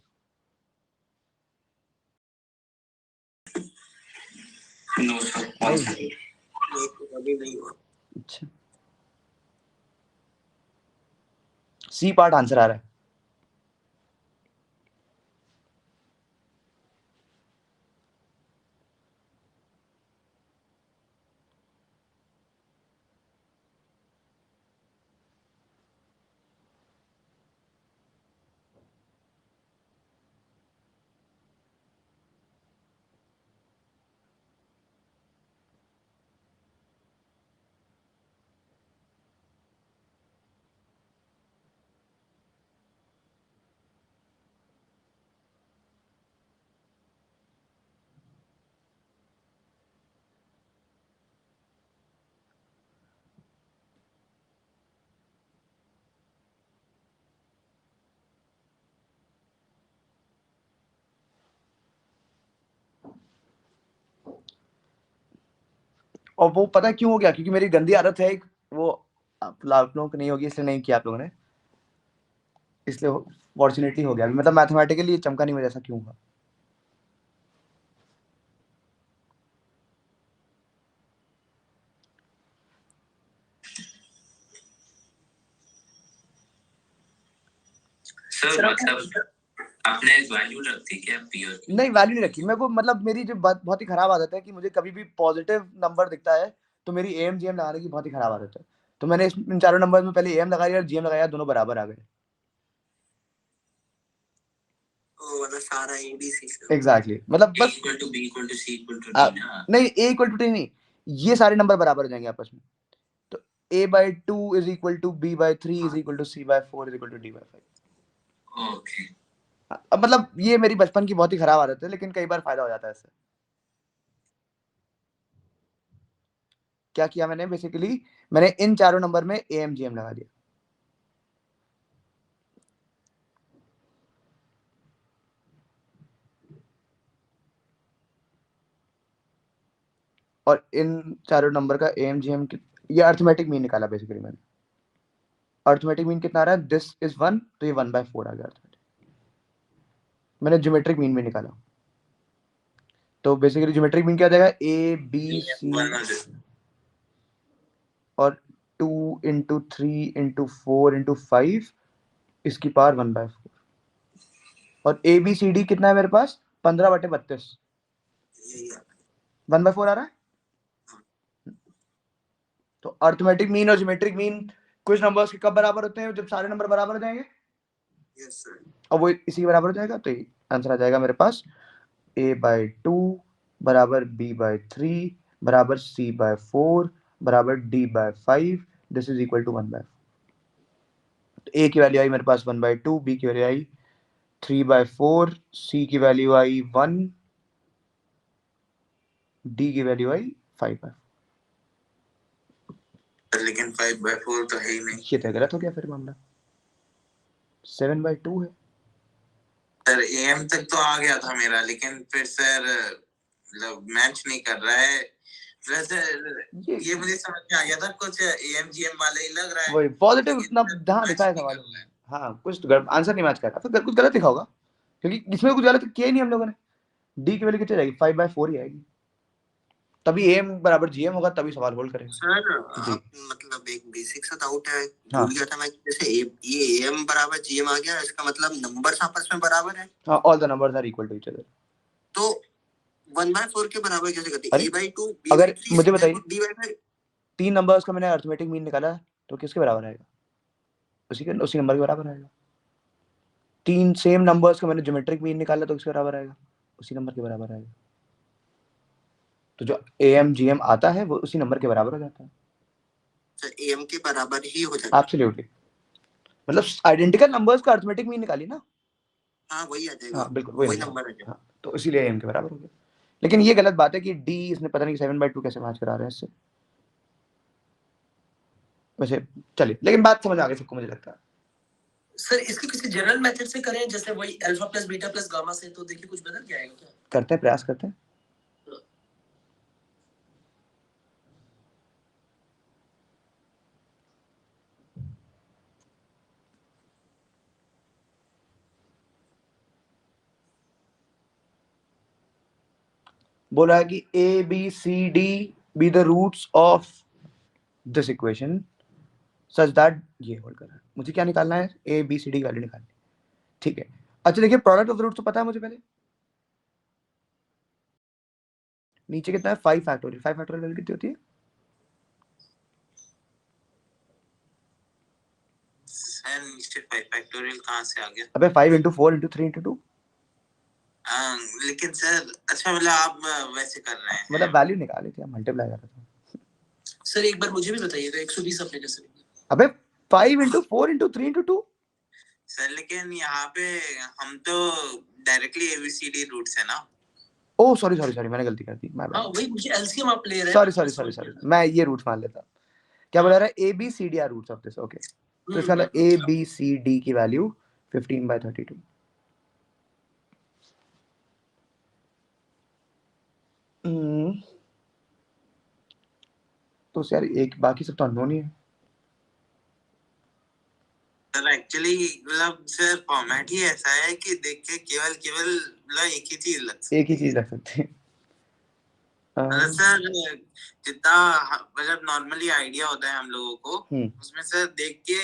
नो सर,
नहीं.
अभी नहीं हुआ.
अच्छा, सी पार्ट आंसर आ रहा है. और वो पता है क्यों हो गया? क्योंकि मेरी गंदी आदत है एक, वो आप लोगों को नहीं होगी इसलिए नहीं किया आप लोगों ने, इसलिए फॉर्चुनेटली हो गया. मतलब मैथमेटिकली चमका नहीं मुझे, ऐसा क्यों हुआ?
सर मतलब आपने वैल्यू रखी क्या पीओ की?
नहीं, वैल्यू नहीं रखी. मेरे को मतलब मेरी जो बहुत ही खराब आदत है कि मुझे कभी भी पॉजिटिव नंबर दिखता है तो मेरी एम जीएम लगाने की बहुत ही खराब आदत है. तो मैंने इन चारों नंबर में पहले एम लगाया और जीएम लगाया, दोनों बराबर आ गए.
वाला सारा ABC से.
एग्जैक्टली, मतलब बस
equal to B equal to C equal to D ना.
नहीं, ए इक्वल टू टी नहीं, ये सारे नंबर बराबर हो जाएंगे आपस में. तो a/2 is equal to b/3 is equal to c/4 is equal to d/5.
Okay.
अब मतलब ये मेरी बचपन की बहुत ही खराब आदत है, लेकिन कई बार फायदा हो जाता है इससे. क्या किया मैंने? बेसिकली मैंने इन चारों नंबर में AMGM लगा दिया. और इन चारों नंबर का AMGM, ये अर्थमेटिक मीन निकाला बेसिकली मैंने. अर्थमेटिक मीन कितना आ रहा है? दिस इज 1, तो ये 1/4 आ गया अर्थमेटिक. मैंने ज्योमेट्रिक मीन भी निकाला. तो बेसिकली ज्योमेट्रिक मीन क्या आ जाएगा? ABC और 2 × 3 × 4 × 5 इसकी पावर 1/4. और ABCD कितना है मेरे पास? 15/32. 1/4 आ रहा है. तो अर्थमेटिक मीन और ज्योमेट्रिक मीन कुछ नंबर्स के कब बराबर होते हैं? जब सारे नंबर बराबर हो जाएंगे.
Yes sir.
और वो इसी के बराबर हो जाएगा, तो आंसर आ जाएगा मेरे पास a/2 बराबर b/3 बराबर c/4 बराबर d/5. This is equal to 1/4. तो a की वैल्यू आई मेरे पास 1/2, b की वैल्यू आई 3/4, c की वैल्यू आई 1, d की वैल्यू आई 5/4.
लेकिन 5/4 तो है ही नहीं.
ये तो गलत हो गया फिर मामला. 7/2 है.
सर एम तक तो आ गया था मेरा, लेकिन फिर सर मतलब मैच नहीं कर रहा है. ये मुझे समझ में आ गया था, कुछ AMGM वाले ही लग रहा है.
वही पॉजिटिव
लेकिन
ना
सर
हाँ
मैच
लिखा है
नहीं
सवाल
कर रहा है.
हाँ, कुछ तो आंसर नहीं मैच कर रहा, फिर कुछ गलत लिखा होगा, क्योंकि इसमें कुछ गलत किया ही नहीं हम लोगों ने. डी की वैल्यू कितनी जाएगी? 5/4 ही आएगी. तभी एम बराबर जीएम होगा, तभी सवाल होल्ड करेगा.
सर मतलब एक बेसिक सा डाउट है,
हाँ.
भूल गया था मैं. जैसे ये AM बराबर GM आ गया, इसका मतलब नंबर्स आपस में बराबर है.
हाँ, all the numbers are equal to each other.
तो 1/4 के बराबर कैसे करते?
अरे,
a/2
अगर
b/3
मुझे बताइए
d/5
3 नंबर्स का मैंने अरिथमेटिक मीन निकाला तो किसके बराबर आएगा? उसी नंबर के बराबर आएगा। 3 सेम नंबर्स का मैंने ज्योमेट्रिक मीन निकाला तो किसके बराबर आएगा? उसी नंबर के बराबर आएगा। तो जो AMGM आता है वो उसी नंबर के बराबर हो जाता है।
सर am के बराबर ही हो जाता है।
एब्सोल्युटली, मतलब आइडेंटिकल नंबर्स का अरिथमेटिक मीन निकालिए ना।
हाँ वही आ जाएगा।
हाँ बिल्कुल
वही
वही
नंबर आ जाएगा।
हाँ, तो इसीलिए AM के बराबर हो गया। लेकिन ये गलत बात है कि D इसने पता नहीं 7/2 कैसे मैच करा रहे हैं इससे। वैसे चलिए, लेकिन बात समझ आ गई सबको मुझे लगता है।
सर इसके किसी जनरल मेथड से करें, जैसे वही alpha plus beta plus gamma से, तो देखिए कुछ बदल जाएगा क्या?
करते हैं, प्रयास करते हैं। बोला है कि ABCD be the roots of this equation such that ये होल्ड कर रहा है। मुझे क्या निकालना है? ABCD की वैल्यू निकालनी है। ठीक है, अच्छा देखिए प्रोडक्ट ऑफ द रूट्स तो पता है मुझे पहले। नीचे कितना है? 5 फैक्टोरियल। 5 फैक्टोरियल वैल्यू कितनी होती है?
सर नीचे 5 फैक्टोरियल कहाँ से आ गया?
अबे 5 into 4 into 3 into 2।
लेकिन सर अच्छा मतलब आप वैसे कर रहे हैं,
मतलब वैल्यू निकाली थी, मल्टीप्लाई कर रहा था।
सर एक बार मुझे भी बताइएगा 120 अपने कैसे लिखना है?
अबे 5 into 4 into 3 into 2।
सर लेकिन यहाँ पे हम तो डायरेक्टली ABCD रूट्स है ना।
ओह सॉरी मैंने गलती कर दी। मैं
हाँ वही, मुझे एलसीएम आप ले रहे हैं।
सॉरी मैं ये रूट्स मान लेता। क्या बोला रहा है? ABCD are roots of this. Okay, तो इसका मतलब ABCD की वैल्यू 15/32। तो यार एक बाकी सब तो अननोन ही है।
सर एक्चुअली मतलब सर फॉर्मेट ही ऐसा है कि देख के केवल मतलब एक ही चीज लग सकती है।
एक ही चीज रख सकते हैं।
मतलब सर जितना मतलब नॉर्मली आइडिया होता है हम लोगों को, उसमें सर देख के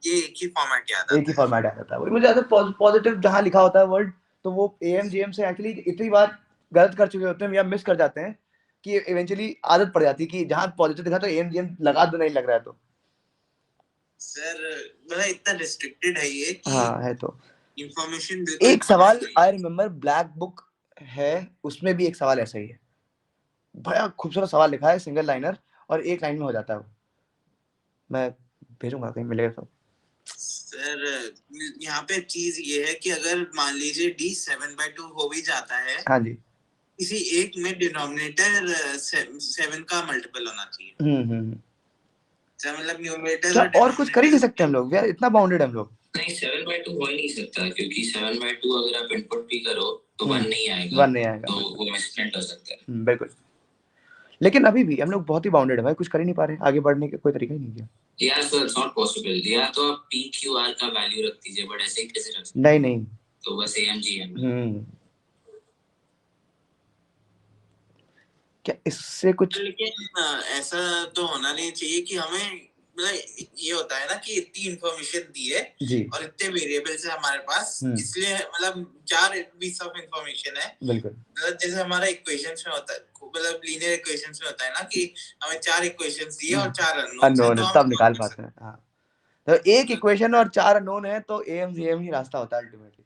ये एक ही फॉर्मेट याद आता है।
एक ही फॉर्मेट आ जाता है। वही मुझे आता पॉजिटिव जहां लिखा होता है वर्ड, तो वो AMGM से एक्चुअली इतनी बार गलत कर चुके होते हैं या मिस कर जाते हैं कि इवेंचुअली आदत पड़ जाती है कि जहां पॉजिटिव दिखा तो AMGM लगा दो, नहीं लग रहा है तो।
सर मतलब इतना रिस्ट्रिक्टेड है ये कि
हाँ है। तो
इंफॉर्मेशन
एक सवाल आई रिमेम्बर ब्लैक बुक है, उसमें भी एक सवाल ऐसा ही है। बड़ा खूबसूरत सवाल लिखा है, सिंगल लाइनर, और एक लाइन में हो जाता है वो। मैं भेजूंगा कहीं मिलेगा तो।
सर यहाँ पे चीज ये है कि अगर मान लीजिए D 7/2 हो भी जाता है,
हाँ जी,
किसी एक में डिनोमिनेटर 7 का मल्टीपल होना चाहिए। मतलब न्यूमरेटर
और कुछ कर ही नहीं सकते हम लोग यार, इतना बाउंडेड हम लोग।
नहीं 7/2 हो ही नहीं सकता, क्योंकि 7/2 अगर आप इनपुट भी करो तो 1 नहीं आएगा।
1 नहीं आएगा,
तो वो मिसप्रिंट हो सकता है।
बिल्कुल। लेकिन अभी भी हम लोग बहुत ही बाउंडेड है भाई, कुछ कर ही नहीं पा रहे, आगे बढ़ने का कोई तरीका ही नहीं है।
या सर इट्स नॉट पॉसिबल, या तो आप PQR का वैल्यू रख दीजिए, बट ऐसे ही कैसे रख सकते?
नहीं
तो बस AMGM।
क्या इससे कुछ?
लेकिन ऐसा तो होना नहीं चाहिए कि हमें मतलब ये होता है ना कि इतनी इंफॉर्मेशन दी है
जी,
और इतने वेरिएबल्स है हमारे पास, इसलिए मतलब 4 पीस ऑफ इंफॉर्मेशन है।
बिल्कुल
मतलब जैसे हमारा इक्वेशंस में होता है, मतलब लीनियर इक्वेशंस में होता है ना कि हमें 4 इक्वेशंस दिए और 4
अननोन है,
तो
तब निकाल पाते हैं। हाँ, तो एक इक्वेशन और 4 अननोन है तो AMGM ही रास्ता होता है अल्टीमेटली।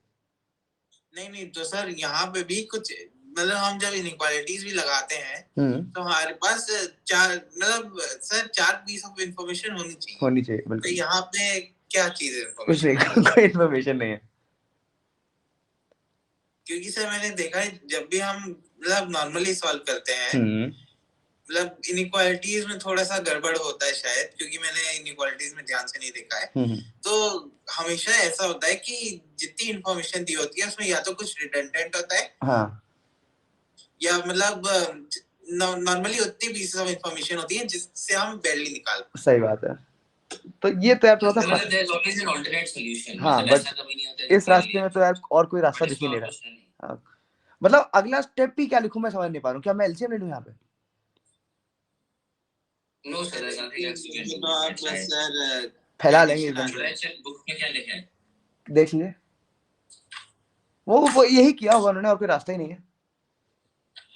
नहीं तो सर यहाँ पे भी कुछ मतलब हम जब इनइक्वालिटीज भी लगाते हैं तो हमारे पास 4 मतलब सर 4 पीस ऑफ इंफॉर्मेशन होनी चाहिए।
बिल्कुल।
तो यहाँ पे क्या चीज है
कुछ नहीं, कोई इन्फॉर्मेशन नहीं है।
क्योंकि सर मैंने देखा है जब भी हम मतलब नॉर्मली सॉल्व करते हैं, मतलब इनइक्वालिटीज में थोड़ा सा गड़बड़ होता है शायद, क्योंकि मैंने इनइक्वालिटीज में ध्यान से नहीं देखा है। तो हमेशा ऐसा होता है कि जितनी इंफॉर्मेशन दी होती है उसमें या तो कुछ रिडंडेंट होता है,
हाँ,
या मतलब नॉर्मली उतनी पीसेस ऑफ इंफॉर्मेशन होती है जिससे हम बैरली निकाल पाते।
सही बात है। तो ये तो यार थोड़ा सा
मतलब there is always an alternate solution.
हाँ,
मतलब ऐसा कभी नहीं होता है
इस रास्ते में तो यार और कोई रास्ता दिख ही नहीं रहा। हाँ, मतलब अगला स्टेप ही क्या लिखूं मैं समझ नहीं पा रहा हूँ। क्या मैं LCM ले लूं यहाँ पे?
No sir, I don't think you
तो आप सर
फैला लेंगे एकदम।
बुक में क्या लिखा है
देख लीजिए, वो यही किया होगा उन्होंने, और कोई रास्ता ही नहीं है।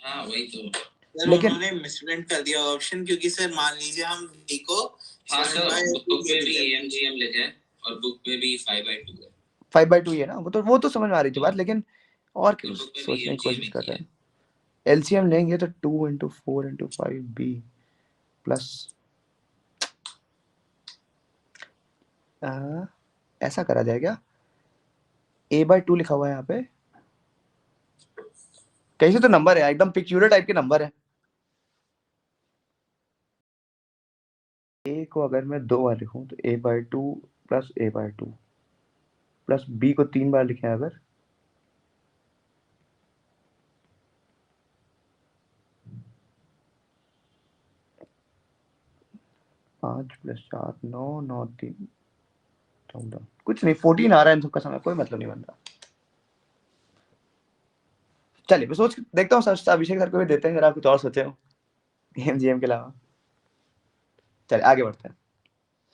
हाँ वही तो
सर
लेकिन
उन्होंने मिसप्रिंट कर दिया ऑप्शन, क्योंकि सर मान लीजिए हम d को
हाँ सर
7/2
बुक में भी
लेते हैं।
AMGM लिखा है और बुक में भी 5/2 है
5/2 है ना, वो तो समझ में आ रही थी बात, लेकिन और
तो बुक में भी
सोचने की
AMGM
कोशिश
ही
कर
किया
रहे हैं। एलसीएम लेंगे तो 2 × 4 × 5b प्लस ऐसा करा जाए क्या? a/2 लिखा हुआ है यहाँ पे, कहीं से तो नंबर है, एकदम पिक्यूलर टाइप के नंबर है। a को अगर मैं 2 बार लिखूं तो a/2 plus a/2 plus b को 3 बार लिखें अगर, पाँच प्लस 4 9 9 3 14, कुछ नहीं 14 आ रहा है इन सबका समय, कोई मतलब नहीं बन रहा। चलिए मैं सोच देखता हूँ सर, अभिषेक सर को भी देते हैं अगर आप कुछ और सोचे हो एमजीएम के अलावा। चलिए आगे बढ़ते हैं।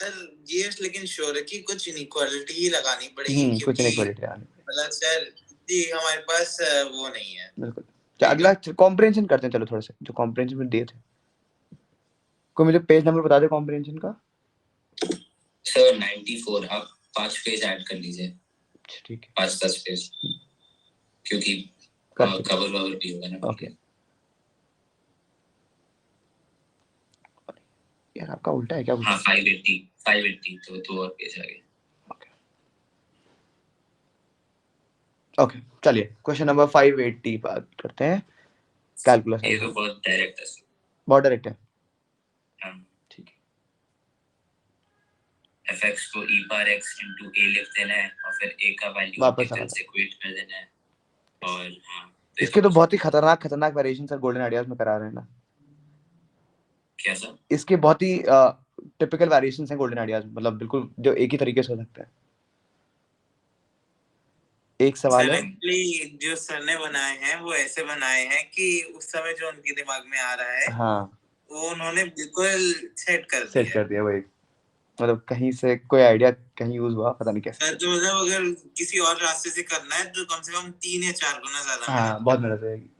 सर ये लेकिन श्योर है कि कुछ इनइक्वालिटी ही लगानी पड़ेगी,
कुछ
क्योंकि
इनइक्वालिटी आनी पड़ेगी,
मतलब सर इतनी हमारे पास वो नहीं है।
बिल्कुल। अगला कॉम्प्रिहेंशन करते हैं, चलो थोड़ा सा जो कॉम्प्रिहेंशन में दिए थे, कोई मुझे पेज नंबर बता दे कॉम्प्रिहेंशन का।
सर 94 आप 5 पेज ऐड कर लीजिए,
ठीक है
5-10 पेज, क्योंकि कवर भी होगा ना।
ओके यार आपका उल्टा है क्या कुछ?
हाँ 580 तो 2 और पेज आ गए।
ओके चलिए क्वेश्चन नंबर 580 बात करते हैं, कैलकुलस।
ये तो बहुत डायरेक्ट है सर।
बहुत डायरेक्ट है,
हाँ
ठीक है।
fx को e power x into a लिख देना है और फिर a का वैल्यू
वापस
डिफरेंस इक्वेट कर देना है। और हाँ
इसके तो बहुत ही खतरनाक वेरिएशन सर गोल्डन आइडियाज में करा रहे हैं ना।
क्या सर?
इसके बहुत ही टिपिकल वेरिएशंस हैं गोल्डन आइडियाज में, मतलब बिल्कुल जो एक ही तरीके से हो सकता है। एक सवाल है,
एक्चुअली जो सर ने बनाए हैं वो ऐसे बनाए हैं कि उस समय जो उनके दिमाग में आ रहा है
हाँ
वो उन्होंने बिल्कुल सेट
कर दिया वही, मतलब कहीं से कोई आइडिया कहीं यूज हुआ पता नहीं कैसे।
सर तो मतलब अगर किसी और रास्ते से करना है तो कम से कम 3 या 4 गुना ज्यादा
हाँ बहुत मेहनत रहेगी।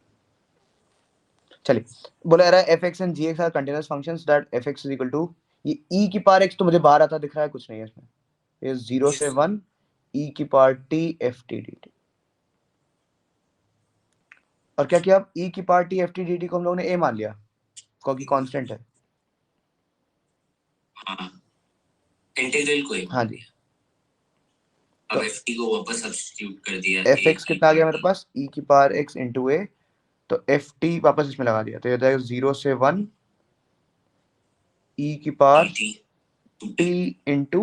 चलिए बोला रहा है fx and gx are continuous functions that fx is equal to, ये e की पावर x तो मुझे बाहर आता दिख रहा है, कुछ नहीं है इसमें, ये 0 से 1 e की पावर t ft dt। और क्या किया, e की पावर t ft dt को हम लोगों ने a मान लिया क्योंकि कांस्टेंट है।
हाँ इंटीग्रल को
हाँ जी,
अब ft को वापस सब्स्टिट्यूट कर दिया।
fx कितना आ गया मेरे पास, e की पावर x into a, तो ft वापस इसमें लगा दिया तो ये हो जाएगा 0 से 1 e की पावर t into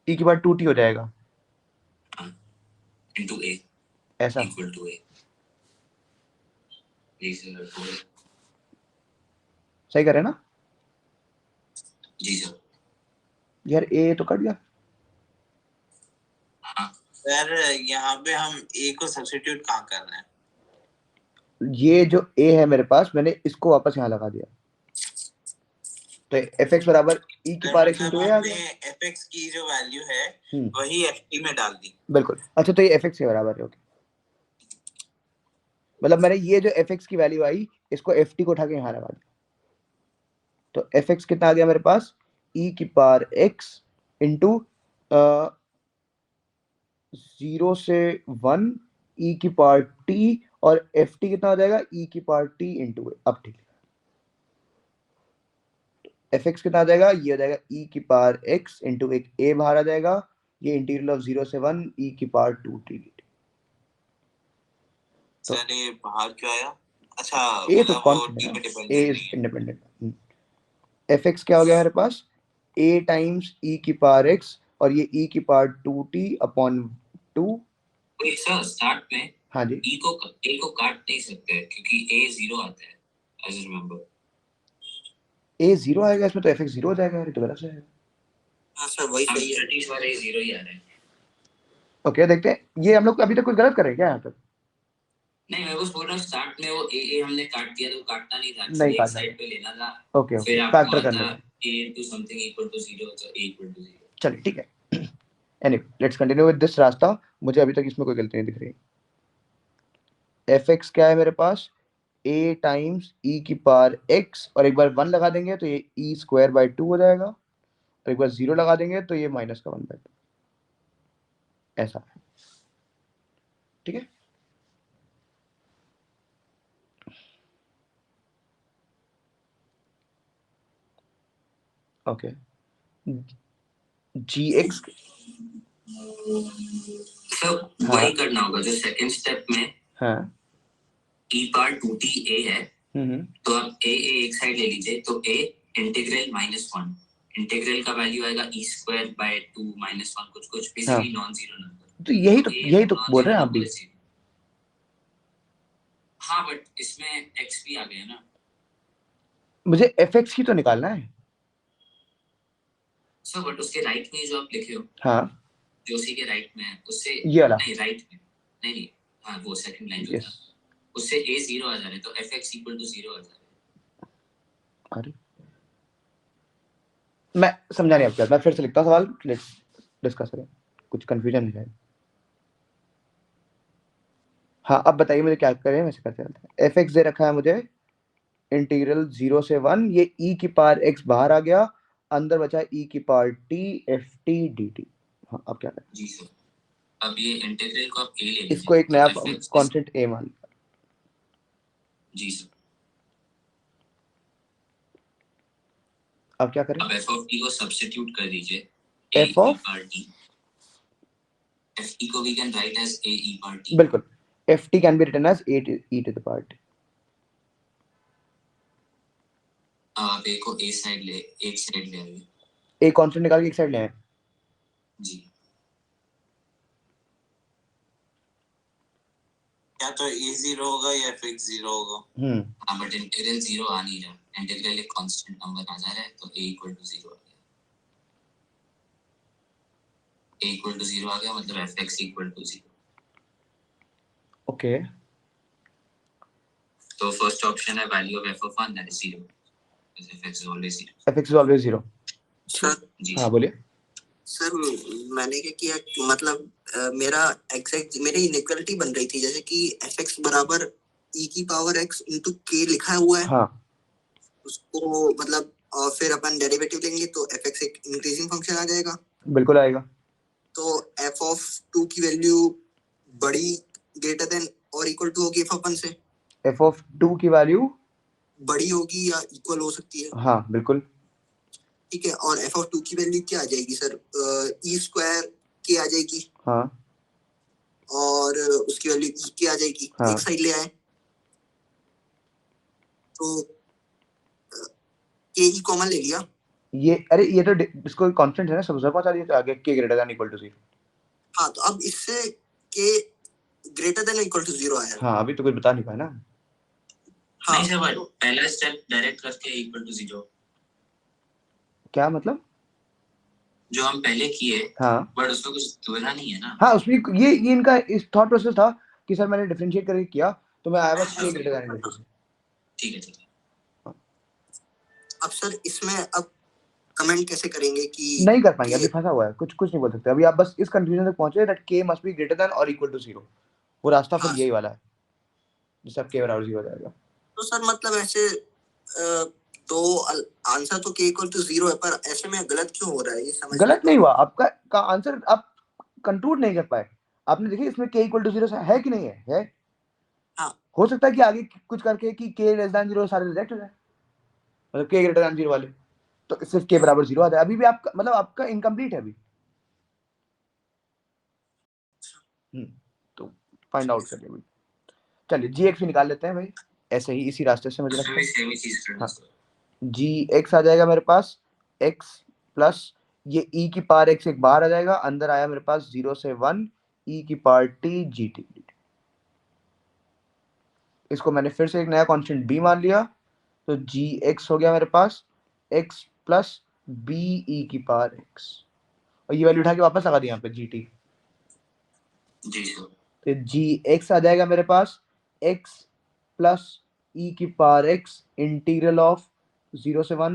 e की पावर 2t हो जाएगा
into a
ऐसा।
equal to a।
सही करे ना?
जी सर।
यार a तो कट गया।
हाँ
सर यहाँ पे हम a को सब्स्टिट्यूट कहाँ कर रहे हैं?
ये जो a है मेरे पास, मैंने इसको वापस यहाँ लगा दिया, तो fx बराबर e की पावर x into a आ गया।
fx की जो वैल्यू है वही ft में डाल दी।
बिल्कुल, अच्छा तो ये fx के बराबर है, ओके। मतलब मैंने ये जो fx की वैल्यू आई इसको ft को उठा के यहाँ लगा दिया, तो fx कितना आ गया मेरे पास, e की पावर x इंटू 0 से 1 e की पावर t, और ft कितना हो जाएगा, e की पावर t इंटू ए। अब ठीक है, fx कितना आ जाएगा, ये हो जाएगा e की पावर x इंटू एक a बाहर आ जाएगा, ये इंटीग्रल ऑफ 0 से 1 e की पावर 2t dt। तो
सर ये बाहर क्यों आया? अच्छा
a तो
मतलब वो
कांस्टेंट
t
है
पे
ना,
डिपेंडेंट
a इज
नहीं है।
इंडिपेंडेंट। fx क्या हो गया मेरे पास, a टाइम्स e की पावर x, और ये e की पावर 2t अपॉन 2।
वही सर स्टार्ट में
हाँ जी,
a को काट नहीं सकते क्योंकि a 0 आता है, आई जस्ट रिमेंबर।
a 0 आएगा इसमें तो fx 0 हो जाएगा, ये तो गलत जाएगा।
हाँ सर वही सही है।
ब्रिटिश वाले 0 ही आ रहे हैं।
ओके देखते हैं, ये हम लोग अभी तक कुछ गलत कर रहे हैं क्या यहाँ तक?
नहीं मैं बस बोल रहा हूँ स्टार्ट में वो a हमने काट दिया तो काटना नहीं था,
नहीं
एक
काटना,
साइड पे लेना था।
ओके
फिर आपको
फैक्टर करना
आता
था।
a into something equal to 0 तो a equal to 0।
चलिए ठीक है, anyway let's continue with this रास्ता। मुझे अभी तक इसमें कोई गलती नहीं दिख रही। fx क्या है मेरे पास, a टाइम्स e की पावर x, और एक बार 1 लगा देंगे तो ये e स्क्वायर बाय 2 हो जाएगा, और एक बार 0 लगा देंगे तो ये माइनस का 1/2, ऐसा है। ठीक है, ओके। gx,
सब वही करना होगा जो सेकंड स्टेप में
हाँ
e पावर 2t a है, तो आप a एक साइड ले लीजिए, तो a इंटीग्रल -1, इंटीग्रल का वैल्यू आएगा e स्क्वायर बाय 2 -1 कुछ बेसिकली नॉन जीरो नंबर।
तो यही तो बोल रहे हैं आप भी।
हाँ बट इसमें x भी आ गया ना।
मुझे fx की तो निकालना है।
सर बट उसके राइट में जो आप लिखे हो,
हाँ
जो उसी के राइट में है, उससे
ये वाला,
नहीं राइट में नहीं, हाँ वो सेकंड लाइन जो
यस,
था, उससे a 0 आ जा रहा है, तो fx = 0 आ जा रहा है।
अरे मैं समझा नहीं आपका, मैं फिर से लिखता हूँ सवाल, लेट्स डिस्कस करें, कुछ कंफ्यूजन नहीं है। हाँ अब बताइए मुझे क्या करें, वैसे करते रहते हैं। fx दे रखा है मुझे इंटीग्रल 0 से 1, ये e की पावर x बाहर आ गया, अंदर बचा e की पावर t ft dt। हाँ अब क्या करें?
जी सर, अब ये इंटीग्रल को आप a ले लीजिए,
इसको एक नया
तो fx
कांस्टेंट a मान लिया।
जी सर,
अब क्या करें?
अब f of t को सब्स्टिट्यूट कर दीजिए,
f of
t, ft को we can write as a e power t।
बिल्कुल, ft can be written as a e to the power t।
अब आप a को एक साइड ले आइए।
a कांस्टेंट निकाल के एक साइड ले आए
जी,
क्या तो e 0 होगा या fx 0 होगा?
हाँ बट इंटीग्रल 0 आ नहीं रहा, इंटीग्रल एक कांस्टेंट नंबर आ जा रहा है, तो a = 0 आ गया, a = 0 आ गया, मतलब fx = 0।
ओके।
तो फर्स्ट ऑप्शन है value of f of 1 that is 0, fx is always 0।
fx is always 0।
Sir
ji
हाँ बोलिए।
सर मैंने क्या किया, मतलब मेरा एग्जैक्ट मेरी इनइक्वालिटी बन रही थी, जैसे कि fx बराबर e की पावर x into k लिखा हुआ है।
हाँ
उसको मतलब फिर अपन डेरिवेटिव लेंगे तो fx एक इंक्रीजिंग फंक्शन आ जाएगा,
बिल्कुल आएगा।
तो f of 2 की वैल्यू बड़ी ग्रेटर देन और इक्वल टू होगी f of 1 से,
f of 2 की वैल्यू
बड़ी होगी या इक्वल हो सकती है।
हाँ बिल्कुल।
ठीक है, और f of 2 की वैल्यू क्या आ जाएगी सर, e स्क्वायर k आ जाएगी,
हाँ
और उसकी वैल्यू e k आ जाएगी।
हाँ।
एक साइड ले आए तो k e कॉमन ले लिया,
ये अरे ये तो इसको कांस्टेंट है ना, सब पहुंचा दिया तो आगे k greater than equal to 0।
हाँ तो अब इससे k greater than equal to 0 आया।
हाँ अभी तो कुछ बता नहीं पाया ना।
हाँ
नहीं सर बट पहला स्टेप डायरेक्ट करके = 0,
क्या मतलब?
जो हम पहले किए,
हाँ
बट उसमें कुछ दोहरा नहीं है ना।
हाँ उसमें ये इनका इस थॉट प्रोसेस था कि सर मैंने डिफरेंशिएट करके किया तो मैं आया बस k greater than equal to 0।
ठीक है।
अब सर इसमें अब कमेंट कैसे करेंगे कि
नहीं कर पाएंगे, अभी फंसा हुआ है, कुछ नहीं बोल सकते अभी। आप बस इस कंक्लूजन तक पहुंचे that k must be greater then और इक्वल टू 0। वो रास्ता फिर
हाँ,
यही वाला है जिससे आप k बराबर 0 हो जाएगा।
तो सर मतलब ऐसे तो आंसर तो k इक्वल टू 0 है, पर ऐसे में गलत क्यों हो रहा है, ये समझ
गलत नहीं हुआ आपका का आंसर, आप कंक्लूड नहीं कर पाए। आपने देखिए इसमें k इक्वल टू 0 है कि नहीं है?
हाँ।
हो सकता है कि आगे कुछ करके कि k लेस देन 0 सारे रिजेक्ट हो जाए, मतलब k ग्रेटर देन 0 वाले, तो सिर्फ k बराबर 0 आ जाए। अभी भी आपका मतलब आपका इनकम्प्लीट है अभी। तो फाइंड आउट करिए अभी। चलिए gx भी निकाल लेते हैं भाई, ऐसे ही इसी रास्ते से मुझे लगता है।
सेम ही चीज करना
हाँ gx आ जाएगा मेरे पास x प्लस ये e की पावर x एक बाहर आ जाएगा, अंदर आया मेरे पास 0 से 1 e की पावर t gt। इसको मैंने फिर से एक नया कांस्टेंट b मान लिया, तो gx हो गया मेरे पास x प्लस b e की पावर x, और ये वैल्यू उठा के वापस लगा दी यहाँ पे gt।
जी सर,
तो gx आ जाएगा मेरे पास x प्लस e की पावर x इंटीग्रल ऑफ 0 से 1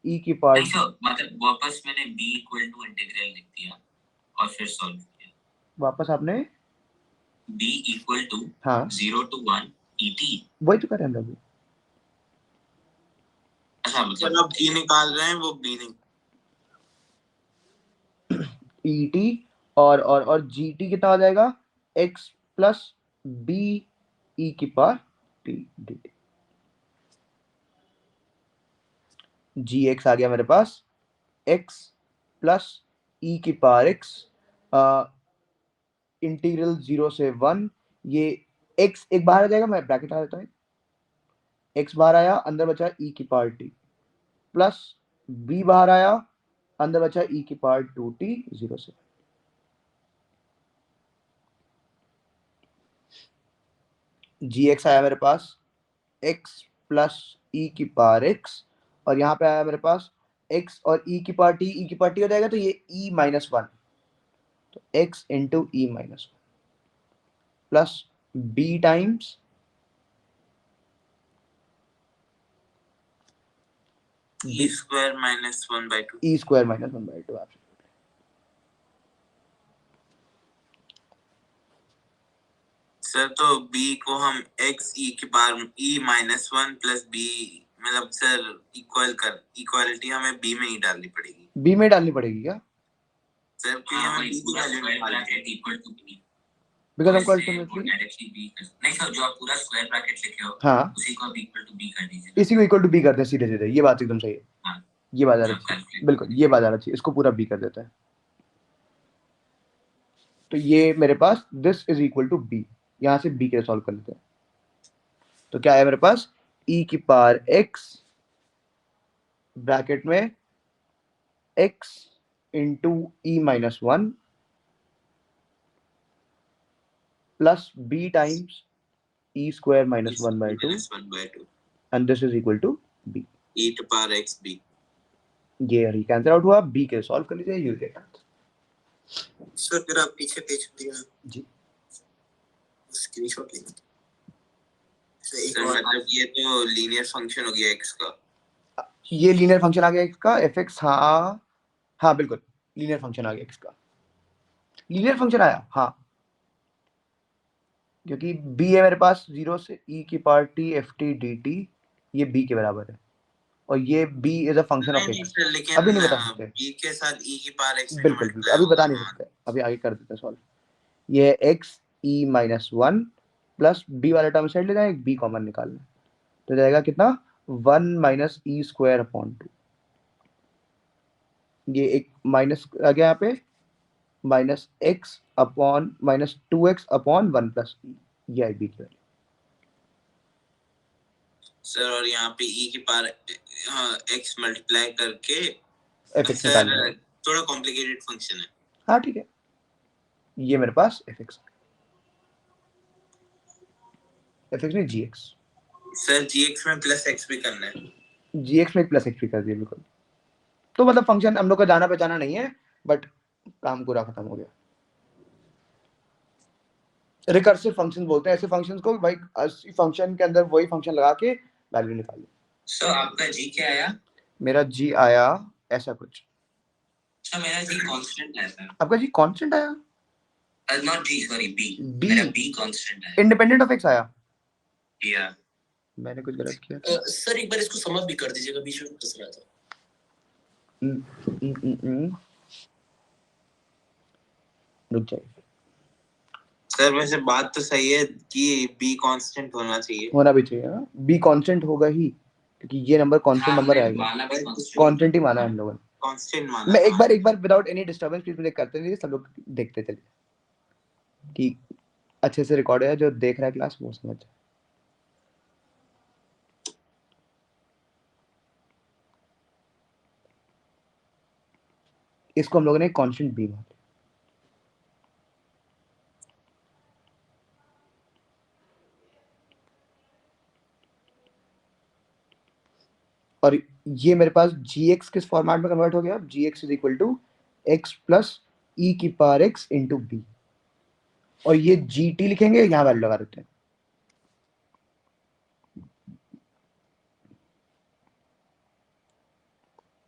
e की पावर।
नहीं सर मतलब वापस मैंने b = इंटीग्रल लिख दिया और फिर सॉल्व किया।
वापस आपने
b =
हाँ
0 to 1 ET
वही तो कर रहे हैं हम लोग।
अच्छा
चलो
मतलब
अब G निकाल रहे हैं, वो B नहीं।
ET और GT कितना हो जाएगा, x प्लस बी ई की पावर टी dt। gx आ गया मेरे पास x प्लस ई की पावर x इंटीग्रल 0 से 1, ये x एक बाहर आ जाएगा, मैं ब्रैकेट आ देता हूँ, x बाहर आया, अंदर बचा ई की पावर टी, प्लस b बाहर आया, अंदर बचा ई की पावर 2t 0 से। gx आया मेरे पास x प्लस ई की पावर x, और यहाँ पे आया मेरे पास x और ई की पावर टी हो जाएगा, तो ये e माइनस 1, तो x इंटू ई minus 1 plus b times
E square minus 1/2।
e square minus 1/2।
Sir तो B को हम x e की power e minus 1 plus b, मतलब सर इक्वालिटी हमें B में ही डालनी पड़ेगी।
b में डालनी पड़ेगी क्या?
सर कि हमें B की वैल्यू निकालनी है।
इक्वल टू B,
बिकॉज हम
इससे वो
अल्टरनेटली
डायरेक्टली B नहीं सर, जो आप पूरा स्क्वायर ब्रैकेट लिखे हो
हाँ
उसी को आप इक्वल टू B कर दीजिए।
इसी को इक्वल टू b करते हैं सीधे सीधे, ये बात एकदम सही है।
हाँ,
ये बात ज्यादा
जब
अच्छी है,
calculate
बिल्कुल ये बात ज्यादा अच्छी है, इसको पूरा b कर देता है। तो ये मेरे पास this is equal to b, यहाँ से b के लिए सॉल्व कर लेते हैं। तो क्या है मेरे पास e की पावर x ब्रैकेट में x into E minus 1 plus b times e square minus 1/2 and this is equal to b।
e to power x b।
ये कैंसिल आउट हुआ, b के सॉल्व कर लीजिए, यू गेट आंसर।
सर फिर आप पीछे पेज दिया
जी
स्क्रीनशॉट लेना।
सर मतलब ये तो लीनियर फंक्शन हो गया x का।
ये लीनियर फंक्शन आ गया x का fx, हाँ बिल्कुल लीनियर फंक्शन आ गया x का, लीनियर फंक्शन आया हाँ, क्योंकि b है मेरे पास 0 से e की पावर t ft dt, ये b के बराबर है, और ये b is a function of x।
लेकिन
अभी नहीं बता सकते,
b के साथ e की पावर x
बिल्कुल अभी बता नहीं सकते, अभी आगे कर देते हैं सॉल्व। ये है x e minus 1 plus b वाला टर्म साइड ले जाए, b कॉमन निकालना, तो जाएगा कितना 1 माइनस ई स्क्वायर अपॉन 2, ये एक माइनस आ गया यहाँ पे, minus x upon minus 2x upon 1 plus e, ये आई बी की वैल्यू।
सर और यहाँ पे e की पावर x मल्टीप्लाई करके
fx निकालना है,
थोड़ा कॉम्प्लिकेटेड फंक्शन है।
हाँ ठीक है, ये मेरे पास fx नहीं gx,
सर gx में प्लस x भी करना है।
gx में प्लस x भी कर दिया बिल्कुल, तो मतलब फंक्शन हम लोग का जाना पहचाना नहीं है, बट काम पूरा खत्म हो गया। रिकर्सिव फंक्शन बोलते हैं ऐसे फंक्शंस को, भाई फंक्शन के अंदर वही फंक्शन लगा के वैल्यू निकाल लो।
सर आपका जी क्या आया?
मेरा जी आया ऐसा कुछ।
अच्छा मेरा जी कांस्टेंट आया सर।
आपका जी कांस्टेंट आया?
Not G, sorry B.
B
मेरा बी कांस्टेंट आया।
इंडिपेंडेंट ऑफ x आया?
या
मैंने कुछ गलत किया?
सर एक बार इसको समझ भी कर दीजिएगा, बीच में फंस रहा था।
रुक जाइए,
सर वैसे बात तो सही है कि b कांस्टेंट होना चाहिए,
होना भी चाहिए ना, b कांस्टेंट होगा ही, क्योंकि ये नंबर कांस्टेंट नंबर आएगा, कांस्टेंट ही माना है हम लोगों ने।
कांस्टेंट माना।
मैं एक बार विदाउट एनी डिस्टरबेंस प्लीज मुझे करते रहिए, सब लोग देखते चलिए कि अच्छे से रिकॉर्ड है, जो देख रहा है क्लास वो समझ। इसको हम लोगों ने कांस्टेंट b माना, और ये मेरे पास gx किस फॉर्मेट में कन्वर्ट हो गया, gx is equal to x plus e की पावर x इंटू बी, और ये gt लिखेंगे, यहाँ वैल्यू लगा देते हैं,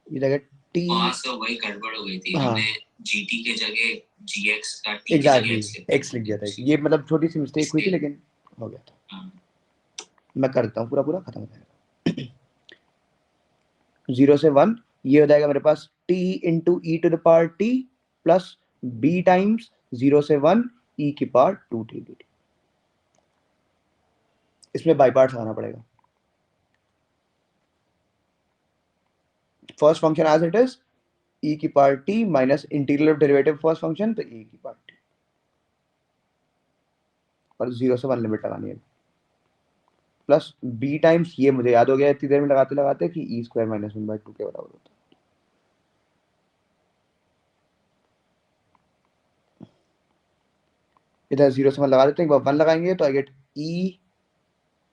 ये जगह t,
वही गड़बड़ हो गई थी।
हाँ
हमने gt के जगह gx का t की जगह
एग्जैक्टली x लिख दिया था, ये मतलब छोटी सी मिस्टेक हुई थी लेकिन हो गया था। मैं कर देता हूँ, पूरा पूरा खत्म हो जाएगा। 0 से 1 ये हो जाएगा मेरे पास t into e to the power t plus b times 0 से 1 e की पावर 2t dt। इसमें बाई पार्ट्स आना पड़ेगा। First function as it is e की power t minus integral of derivative first function, तो e की पावर t और 0 से 1 लिमिट लगानी है, प्लस b टाइम्स, ये मुझे याद हो गया इतनी देर में लगाते लगाते कि e स्क्वायर माइनस 1/2 के बराबर होता है। इधर 0 से 1 लगा देते हैं, एक बार 1 लगाएंगे तो आई गेट e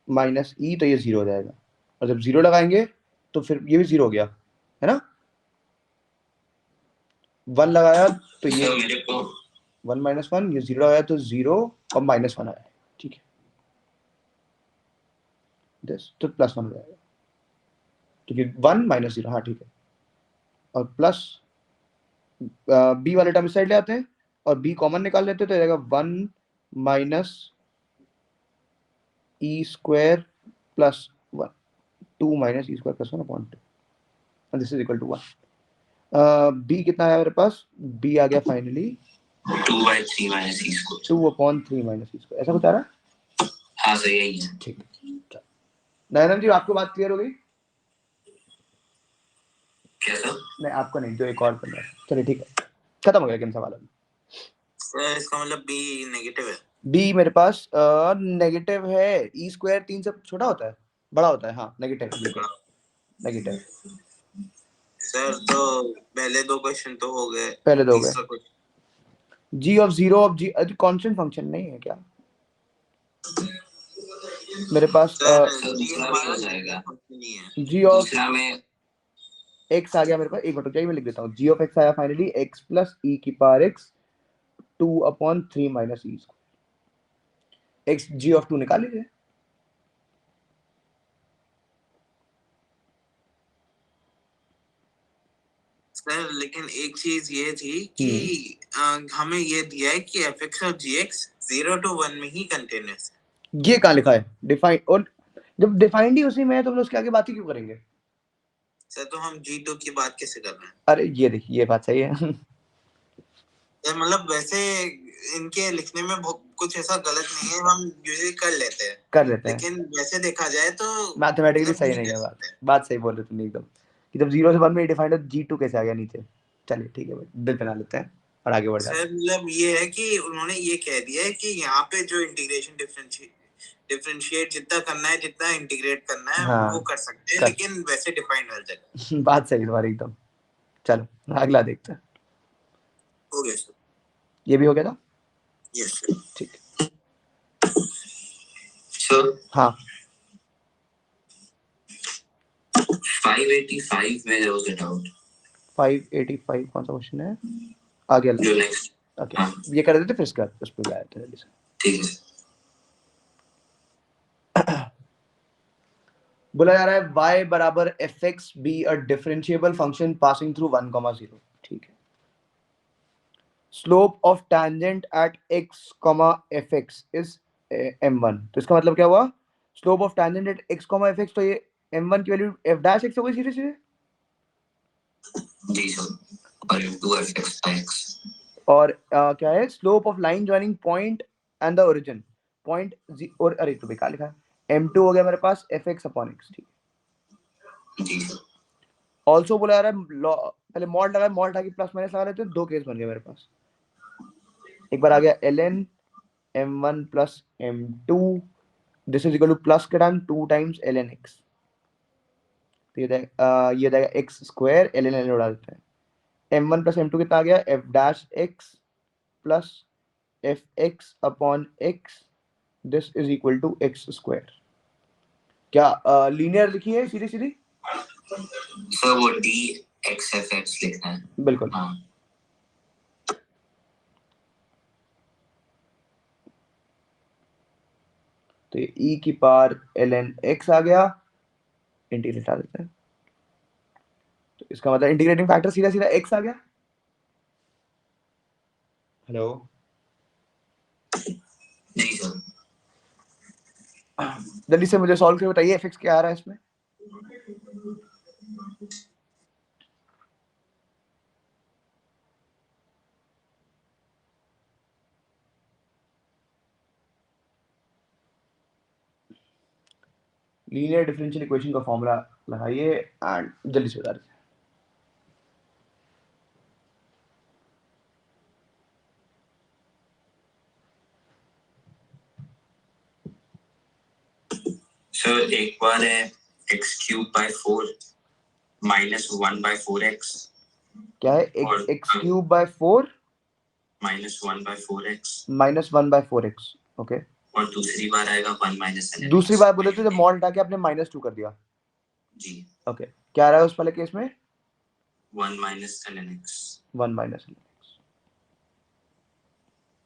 माइनस ई, तो ये 0 हो जाएगा, और जब 0 लगाएंगे तो फिर ये भी 0 हो गया है ना। 1 लगाया तो ये
मेरे को
1 माइनस 1, ये 0 लगाया तो 0 और माइनस 1 आया, ठीक है, दिस तो प्लस 1 हो जाएगा, क्योंकि 1 माइनस 0, हाँ ठीक है, और प्लस b वाले टर्म इस साइड ले आते हैं और b कॉमन निकाल लेते हैं, तो जाएगा 1 minus E square plus 1, 2 minus E square plus 1/2, and this is equal to 1। b कितना आया मेरे पास, b आ गया finally
2/3 minus E square
2/3 minus E square, ऐसा कुछ आ रहा है।
हाँ सही है ये।
ठीक है, नयनम जी आपको बात क्लियर हो गई?
कैसा?
नहीं आपको नहीं, जो एक और बंदा है। चलिए ठीक है, खत्म हो गया लेकिन सवाल।
सर इसका मतलब b नेगेटिव है।
b मेरे पास नेगेटिव है, ई स्क्वायर 3 से छोटा होता है, बड़ा होता है, हाँ नेगेटिव नेगेटिव।
सर तो पहले 2 क्वेश्चन तो हो गए,
पहले 2 गए।
तीसरा question
g of 0 of g constant function नहीं है क्या मेरे पास?
दूसरा भी हो जाएगा,
g ऑफ
दूसरा में
x आ गया मेरे पास, एक मिनट रुकिए मैं लिख देता हूँ। g ऑफ x आया फाइनली x प्लस e की power x 2/3 minus E square, x g of 2 निकाल लीजिए।
सर लेकिन एक चीज ये थी कि हमें ये दिया है कि fx और gx 0 to 1 में ही कंटिन्यूअस है।
ये कहाँ लिखा है डिफाइन? और जब डिफाइंड ही उसी में है तो हम उसके आगे बात ही क्यों करेंगे?
सर तो हम g2 की बात कैसे कर रहे हैं?
अरे ये देखिए, ये बात सही है।
सर मतलब वैसे इनके लिखने में कुछ ऐसा गलत नहीं है, हम यूजुअली कर लेते हैं, लेकिन वैसे देखा जाए तो
मैथमेटिकली सही नहीं है बात सही बोल रहे तुम एकदम, कि जब 0 से 1 में डिफाइंड है g2 कैसे आ गया नीचे। चलिए ठीक है भाई, दिल बना लेते हैं और आगे बढ़ जाते हैं।
सर मतलब ये है कि उन्होंने ये कह दिया है कि यहाँ पे जो इंटीग्रेशन डिफरेंशिएट जितना करना है, जितना इंटीग्रेट करना है,
हाँ,
वो कर सकते हैं, लेकिन वैसे डिफाइंड हर जगह।
बात सही तुम्हारी एकदम। चलो अगला देखते हैं।
हो गया सर,
ये भी हो गया था।
यस
ठीक
सर
हाँ
585 में there was a doubt।
585 कौन सा क्वेश्चन है? आ गया
जो नेक्स्ट
ओके, ये कर देते फिर इसका उस पे आया था जल्दी से।
ठीक है।
बोला जा रहा है y बराबर fx be a differentiable function passing through 1, 0। ठीक है, slope of tangent at x, fx is m1। तो इसका मतलब क्या हुआ? Slope of tangent at x, fx, तो ये m1 की वैल्यू f डैश x हो गई सीधे सीधे
जी सर, और m2 fx by x।
और क्या है? Slope of line joining point and the origin point, और अरे तो बेकार लिखा है, m2 हो गया मेरे पास fx अपॉन x। ठीक है,
जी सर।
ऑल्सो बोला जा रहा है, पहले मॉड लगाए, मॉड आगे प्लस माइनस लगा लेते हैं, 2 केस बन गए मेरे पास। एक बार आ गया ln m1 plus m2, this is equal two plus के टाइम 2 टाइम्स ln x, तो ये जाएगा x स्क्वायर, ln उड़ा देते हैं। m1 प्लस m2 कितना आ गया? f dash x plus fx upon x, this is equal to x square. क्या लीनियर लिखी है सीधी सीधी?
सर वो dxfx लिखना है।
बिल्कुल।
हाँ
तो ये e की पावर ln x आ गया, इंटीग्रेट आ देते हैं, तो इसका मतलब इंटीग्रेटिंग फैक्टर सीधा सीधा x आ गया। हेलो
जी सर।
जल्दी से मुझे सॉल्व करके बताइए fx क्या आ रहा है इसमें। लीनियर डिफरेंशियल इक्वेशन का फॉर्मूला लगाइए एंड जल्दी से बता दीजिए।
सर एक बार है x cube by 4 minus 1 by 4x।
क्या है x cube by 4
minus 1 by 4x
minus 1 by 4x। Okay,
और दूसरी बार आएगा 1 माइनस ln x।
दूसरी बार बोले थे जब मॉड हटा के आपने -2 कर दिया।
जी
ओके, क्या आ रहा है उस वाले केस में?
1 minus ln x।
1 minus ln x।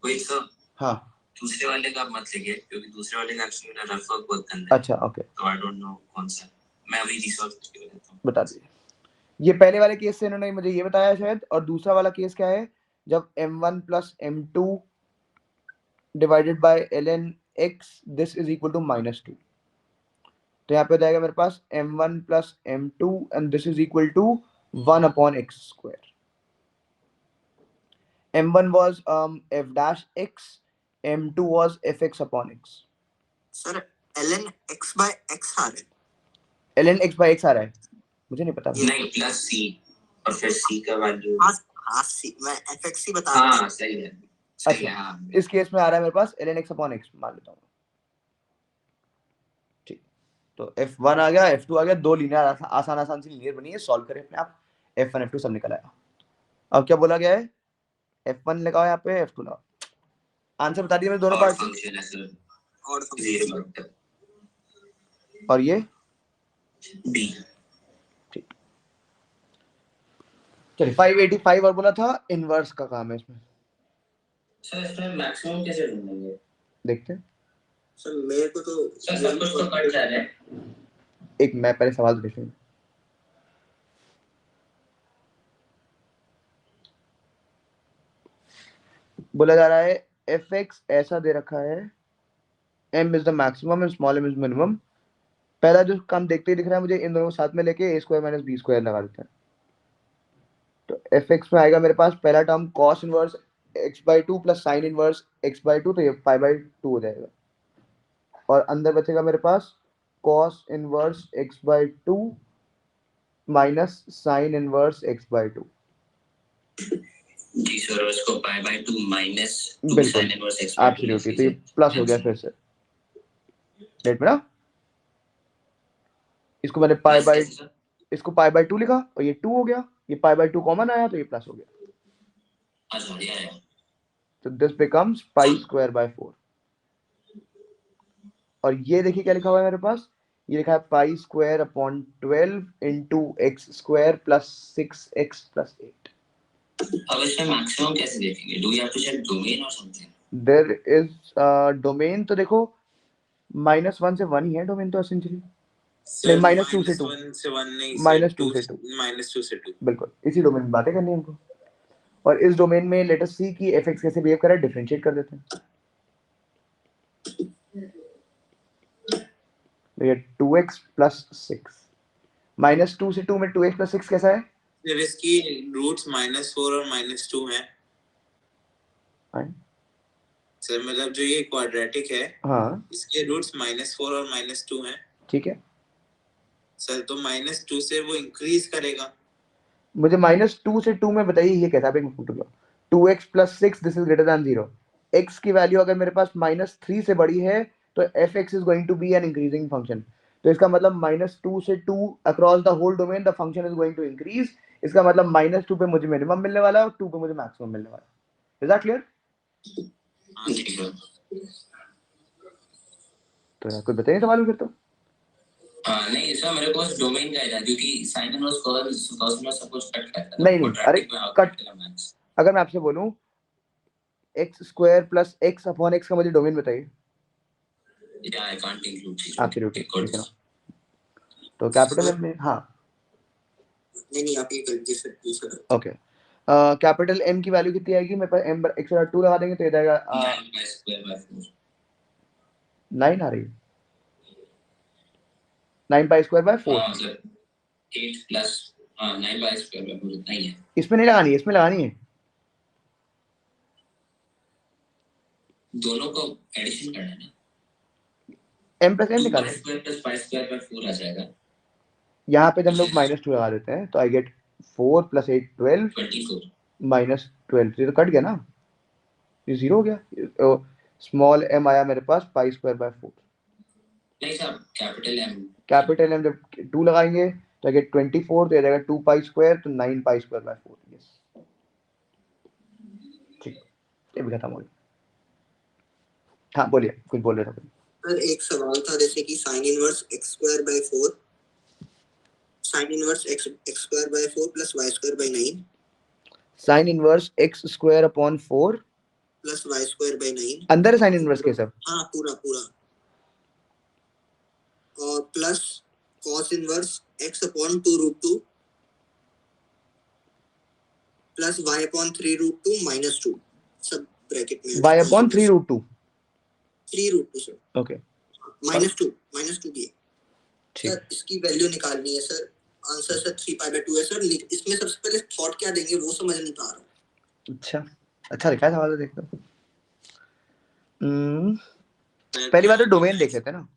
वही सर।
हाँ,
दूसरे वाले का आप मत लिखिए क्योंकि दूसरे वाले का एक्चुअली मेरा रफ वर्क बहुत गंदा है।
अच्छा ओके,
तो आई डोंट नो कौन सा, मैं अभी रिसॉल्व करके बताता हूँ।
बता दीजिए। ये पहले वाले केस से इन्होंने मुझे ये बताया शायद, और दूसरा वाला केस क्या है? जब m1 plus m2 divided by ln x this is equal to -2। तो यहाँ पे हो जाएगा मेरे पास m1 plus m2 and this is equal to 1 upon x square. m1 was f dash x, m2 was fx upon x।
Sir ln x by x आ रहा है।
ln x by x आ रहा है, मुझे नहीं पता।
नहीं प्लस c और फिर c का वैल्यू।
हाँ सी, मैं fx ही बता रहा हूँ।
हाँ सही है, सही
अच्छा,
है। हाँ
इस केस में आ रहा है मेरे पास ln x अपॉन x मान लेता हूँ। ठीक, तो f1 आ गया, f2 आ गया, दो लीनियर आसान सी लीनियर बनी है, सॉल्व करें अपने आप। f1 f2 सब निकल आया। अब क्या बोला गया है? f1 लगाओ यहाँ पे, f2 लगाओ। आंसर बता दिया मैंने दोनों
और
पार्ट।
फंक्शन है सर
और
जीरो
और ये
b।
ठीक, चलिए 585 और बोला था इनवर्स का काम है इसमें,
सर इसमें मैक्सिमम कैसे ढूंढेंगे?
देखते हैं।
सर मेरे को तो
सर सब कुछ तो कट जा रहा है।
एक मैं पहले सवाल देख लूं। बोला जा रहा है fx ऐसा दे रखा है, m is the maximum and small m is minimum. पहला जो काम देखते ही दिख रहा है मुझे, इन दोनों को साथ में लेके a square minus b square लगा देते हैं। तो fx में आएगा मेरे पास पहला term cos inverse x/2 plus sin inverse x/2, तो ये π/2 हो जाएगा। और अंदर बचेगा मेरे पास cos inverse x/2 minus sin inverse x/2।
जी सर, इसको π/2 माइनस 2
बिल्कुल,
sin इनवर्स x/2
एब्सोल्युटली। तो ये प्लस हो गया फिर से। लेट में ना, इसको मैंने इसको π/2 लिखा और ये 2 हो गया, ये π/2 कॉमन आया तो ये प्लस हो गया। तो this becomes pi square by 4। और ये देखिए क्या लिखा हुआ है मेरे पास, ये लिखा है pi square upon 12 into x square plus 6x plus 8।
अब इसमें मैक्सिमम कैसे देखेंगे? Do we have to check domain और समथिंग?
देयर इज डोमेन, तो देखो -1 से 1 ही है डोमेन तो एसेंशियली। नहीं, -2 से 2
से 1 नहीं,
-2 से 2
-2 से 2
बिल्कुल इसी डोमेन में बातें करनी है हमको। और इस डोमेन में लेट अस सी कि fx कैसे बिहेव कर रहा है, डिफरेंशिएट कर देते हैं। तो ये 2x प्लस 6 -2 से 2 में 2x प्लस 6 कैसा है?
जब इसकी रूट्स -4 और -2 हैं सर, मतलब जो ये क्वाड्रेटिक है,
हाँ
इसके रूट्स -4 और -2 हैं।
ठीक है
सर, तो -2 से वो इंक्रीज करेगा।
मुझे -2 से 2 में बताइए ये कैसा? एक फुट लो 2x plus 6 this is greater than 0। x की वैल्यू अगर मेरे पास -3 से बड़ी है तो fx is going to be an increasing function. तो इसका मतलब -2 से 2 across the whole domain the function is going to increase. इसका मतलब -2 पे मुझे मिनिमम मिलने वाला है और 2 पे मुझे मैक्सिमम मिलने वाला है। Is that clear? तो कुछ बताइए सवाल फिर तो।
नहीं सर, मेरे पास डोमेन का है क्योंकि sin इनवर्स cos इनवर्स सब कुछ कट करता है।
नहीं, अरे कट, अगर मैं आपसे बोलूं x square plus x upon x का मुझे डोमेन बताइए।
या आई कांट इंक्लूड
एब्सोल्युटली, ठीक है ना। तो कैपिटल में हाँ
नहीं आप ये कर दीजिए सर।
ओके, कैपिटल M की वैल्यू कितनी आएगी मेरे पास? m 1/2 लगा देंगे तो ये जाएगा 9 आ रही है। 9 पाई स्क्वायर बाय 4।
हाँ sir 8 plus 9 pi square by 4 इतना ही है।
इसमें नहीं लगानी है, इसमें लगानी है,
दोनों को एडिशन करना है ना,
m प्लस n
2
निकालो।
Pi square plus pi square by 4 आ जाएगा।
यहाँ पे हम लोग -2 लगा देते हैं तो आई गेट 4 + 8 12
24
-12, ये तो कट गया ना, ये 0 हो गया। स्मॉल m आया मेरे पास पाई स्क्वायर बाय 4।
नहीं साहब
कैपिटल M जब 2 लगाएंगे तो आई गेट 24, तो ये जाएगा 2 पाई स्क्वायर, तो 9 पाई स्क्वायर बाय 4। यस ठीक, ये भी खत्म हो गया। हाँ बोलिए, कुछ बोल रहे थे।
सर एक सवाल था, जैसे कि sin inverse x²/4 sin inverse x²/4 + y²/9
sin inverse x²/4
+ y²/9
अंदर sin इनवर्स के सब।
हाँ पूरा और plus cos inverse x/2√2 plus y/3√2 -2 सब ब्रैकेट में
y/3√2
3√2 सर,
ओके
-2 भी है
ठीक।
सर। इसकी वैल्यू निकालनी है सर। आंसर सर 3π/2 है सर। इसमें सबसे पहले थॉट क्या देंगे वो समझ नहीं पा रहा।
अच्छा लिखा है सवाल, देख लो। पहली बात तो डोमेन देख लेते हैं ना।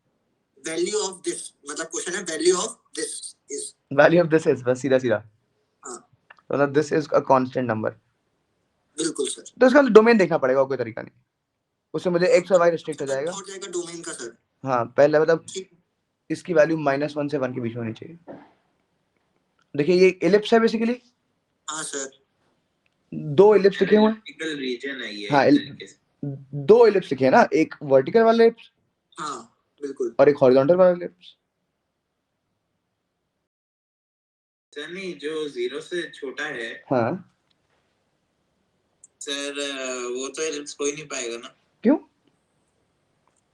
वैल्यू ऑफ दिस मतलब क्वेश्चन है value of this is,
value of this is, बस सीधा
हाँ
मतलब this is a constant number.
बिल्कुल सर।
तो इसका डोमेन देखना पड़ेगा, कोई तरीका नहीं, उससे मुझे x और y रिस्ट्रिक्ट हो जाएगा।
थॉट जाएगा डोमेन का सर।
हाँ पहले मतलब
ठीक,
इसकी वैल्यू -1 से 1 के बीच में होनी चाहिए। देखिए ये इलिप्स है बेसिकली,
हाँ सर
2 इलिप्स लिखे हुए हैं।
वर्टिकल रीजन है ये
हाँ,
एक तरीके से।
2 इलिप्स लिखे हैं ना, एक वर्टिकल वाला इलिप्स
हाँ बिल्कुल
और एक हॉरिजॉन्टल वाला इलिप्स।
सर नहीं, जो 0 से छोटा है
हाँ
सर वो तो एलिप्स हो ही नहीं पाएगा ना।
क्यों?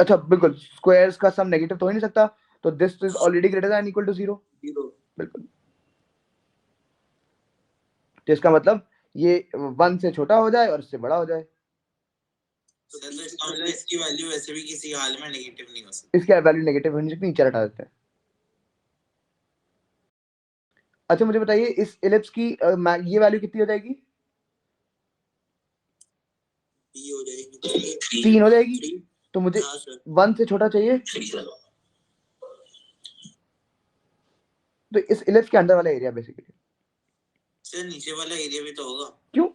अच्छा बिल्कुल, स्क्वायर्स का सम नेगेटिव तो हो ही नहीं सकता, तो this is already greater than equal to 0। बिल्कुल, तो इसका मतलब ये 1 से छोटा हो जाए और इससे बड़ा हो जाए।
सर तो इसका मतलब इसकी वैल्यू वैसे भी किसी हाल में नेगेटिव नहीं हो सकती।
इसकी वैल्यू नेगेटिव होनी चाहिए, नीचे हटा देते हैं। अच्छा मुझे बताइए इस इलिप्स की ये वैल्यू कितनी हो जाएगी?
बी हो जाएगी
3 हो जाएगी। तो मुझे
हाँ सर
1 से छोटा चाहिए, तो इस इलिप्स के अंदर वाला एरिया बेसिकली।
सर नीचे वाला एरिया भी तो होगा।
क्यों?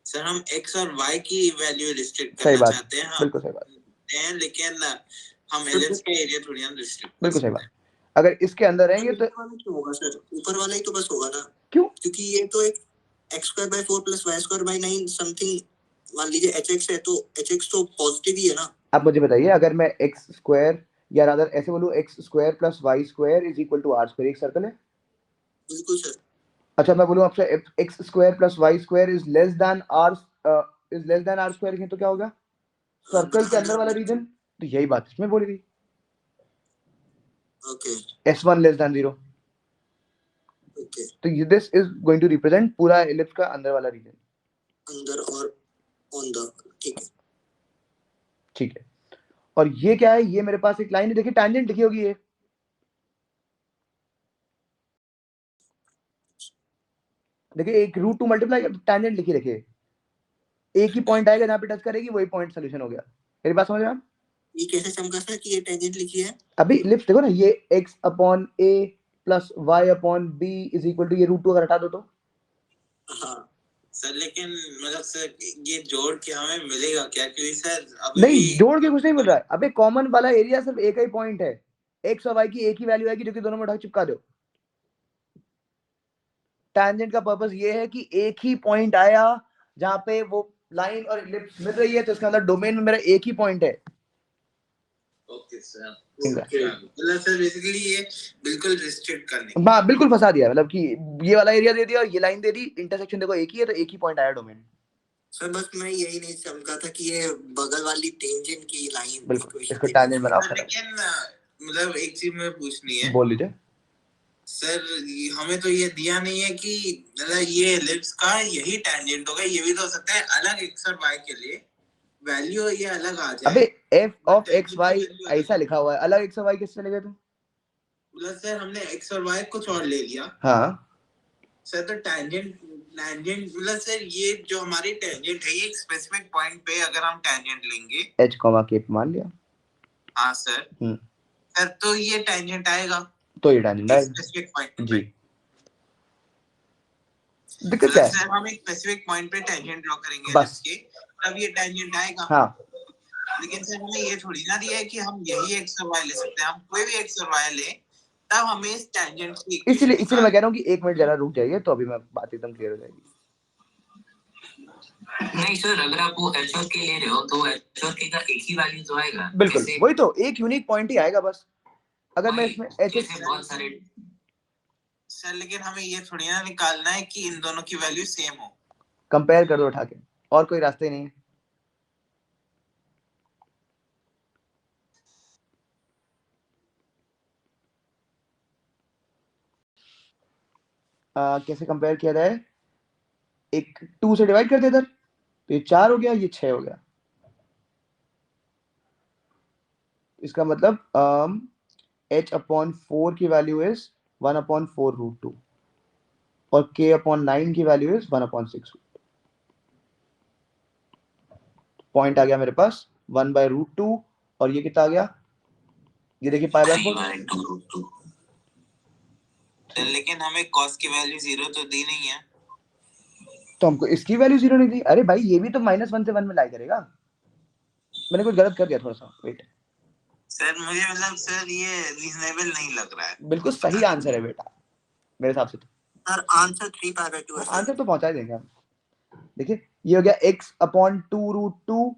सर हम x और y की वैल्यू रिस्ट्रिक्ट
सही
करना
बात,
चाहते हैं।
बिल्कुल सही बात
हैं लेकिन हम एलिप्स का एरिया थोड़ी हम रिस्ट्रिक्ट कर
बिल्कुल सही
सकते
बात। अगर इसके अंदर रहेंगे तो
क्यों होगा सर? ऊपर वाला ही तो बस होगा ना।
क्यों?
क्योंकि ये तो एक x²/4 + y²/9 समथिंग मान लीजिए hx है, तो hx तो पॉजिटिव ही है ना।
आप मुझे बताइए अगर मैं x² या रादर ऐसे बोलूं x² + y² = r², एक सर्कल है।
बिल्कुल सर।
अच्छा मैं बोलूं आपसे x² + y² is less than r² तो क्या होगा? सर्कल के अंदर वाला रीजन। तो यही बात इसमें बोली गई।
Okay
s1 less than 0।
Okay
तो this is going to represent पूरा इलिप्स का अंदर वाला रीजन।
अंदर और ऑन द, ठीक है
ठीक है। और ये क्या है? ये मेरे पास एक लाइन है, देखिए टैंजेंट लिखी होगी ये। देखिए एक √2 मल्टीप्लाई टैंजेंट लिखी रखिए, एक ही पॉइंट आएगा जहां पे टच करेगी वही पॉइंट सॉल्यूशन हो गया। मेरी बात समझ रहे हैं आप?
ये कैसे चमका सर कि ये टेंजेंट लिखी है?
अभी इलिप्स देखो ना, ये x/a + y/b = ये √2 अगर हटा दो तो
हाँ
सर लेकिन मतलब सर ये जोड़ के हमें मिलेगा क्या? क्योंकि सर अभी
नहीं
भी
जोड़ के कुछ नहीं मिल रहा है। अबे कॉमन वाला एरिया सिर्फ एक ही पॉइंट है, x और y की एक ही वैल्यू आएगी जो कि दोनों में उठा चिपका दो। टैंजेंट का पर्पस ये है कि एक ही पॉइंट आया जहां पे वो लाइन और इलिप्स मिल रही है, तो इसके अंदर डोमेन में मेरा एक ही पॉइंट है।
ओके सर मतलब सर बेसिकली ये बिल्कुल रिस्ट्रिक्ट करने
हाँ बिल्कुल फंसा दिया, मतलब कि ये वाला एरिया दे दिया और ये लाइन दे दी, इंटरसेक्शन देखो एक ही है तो एक ही पॉइंट आया डोमेन।
सर बस मैं यही नहीं चमका था कि ये बगल वाली टेंजेंट की लाइन
बिल्कुल इसको टैंजेंट बनाओ।
लेकिन मतलब एक चीज में पूछनी है
बोल लीजिए
सर। हमें तो ये दिया नहीं है कि मतलब ये एलिप्स का यही टैंजेंट होगा। ये भी तो हो सकता है अलग x और y के लिए वैल्यू ये अलग आ जाए।
अबे f of x y ऐसा लिखा हुआ है, अलग x और y किससे लिखे तुम?
मतलब सर हमने x और y कुछ और ले लिया।
हाँ
सर तो टेंजेंट मतलब सर ये जो हमारी टेंजेंट है ये एक स्पेसिफिक पॉइंट पे अगर हम टेंजेंट लेंगे
h कॉमा k पे मान लिया।
हाँ सर। सर तो ये टेंजेंट आएगा
तो ये टेंजेंट आएगा
स्पेसिफिक पॉइंट
जी।
पे।
दिक्कत क्या है?
सर हम एक स्पेसिफिक पॉइंट पे टेंजेंट ड्रॉ करेंगे
बस
के तब ये टेंजेंट आएगा।
हाँ
लेकिन सर हमें ये थोड़ी ना दिया है कि हम यही x और y ले सकते हैं। हम कोई भी x और y ले तब हमें इस टेंजेंट की इक्वेशन
इसीलिए मैं कह रहा हूँ कि 1 मिनट जरा रुक जाइए तो अभी मैं बात एकदम क्लियर हो जाएगी।
नहीं सर, अगर आप वो h और k ले रहे हो तो h और k का एक ही वैल्यू तो आएगा।
बिल्कुल वही तो, एक यूनिक पॉइंट ही आएगा बस। अगर मैं इसमें
जैसे बहुत सारे
सर लेकिन हमें ये थोड़ी ना निकालना है कि इन दोनों की वैल्यू सेम हो।
कंपेयर कर दो उठा के, और कोई रास्ता ही नहीं है। कैसे कंपेयर किया जाए? एक 2 से डिवाइड कर दे इधर तो ये 4 हो गया, ये 6 हो गया। इसका मतलब h/4 की वैल्यू इज 1/4√2 और k/9 की वैल्यू इज 1/6। पॉइंट आ गया मेरे पास 1/√2 और ये कितना आ गया? ये देखिए π/4।
लेकिन हमें cos की वैल्यू 0 तो दी नहीं है।
तो हमको इसकी वैल्यू 0 नहीं दी। अरे भाई ये भी तो -1 से 1 में लाई करेगा। मैंने कुछ गलत कर दिया थोड़ा सा, वेट।
सर मुझे मतलब सर ये रीजनेबल नहीं लग रहा है।
बिल्कुल सही आंसर है बेटा मेरे हिसाब से। तो
सर आंसर 3π/2 है।
आंसर तो पहुंचा देंगे हम। देखिए ये हो गया x/2√2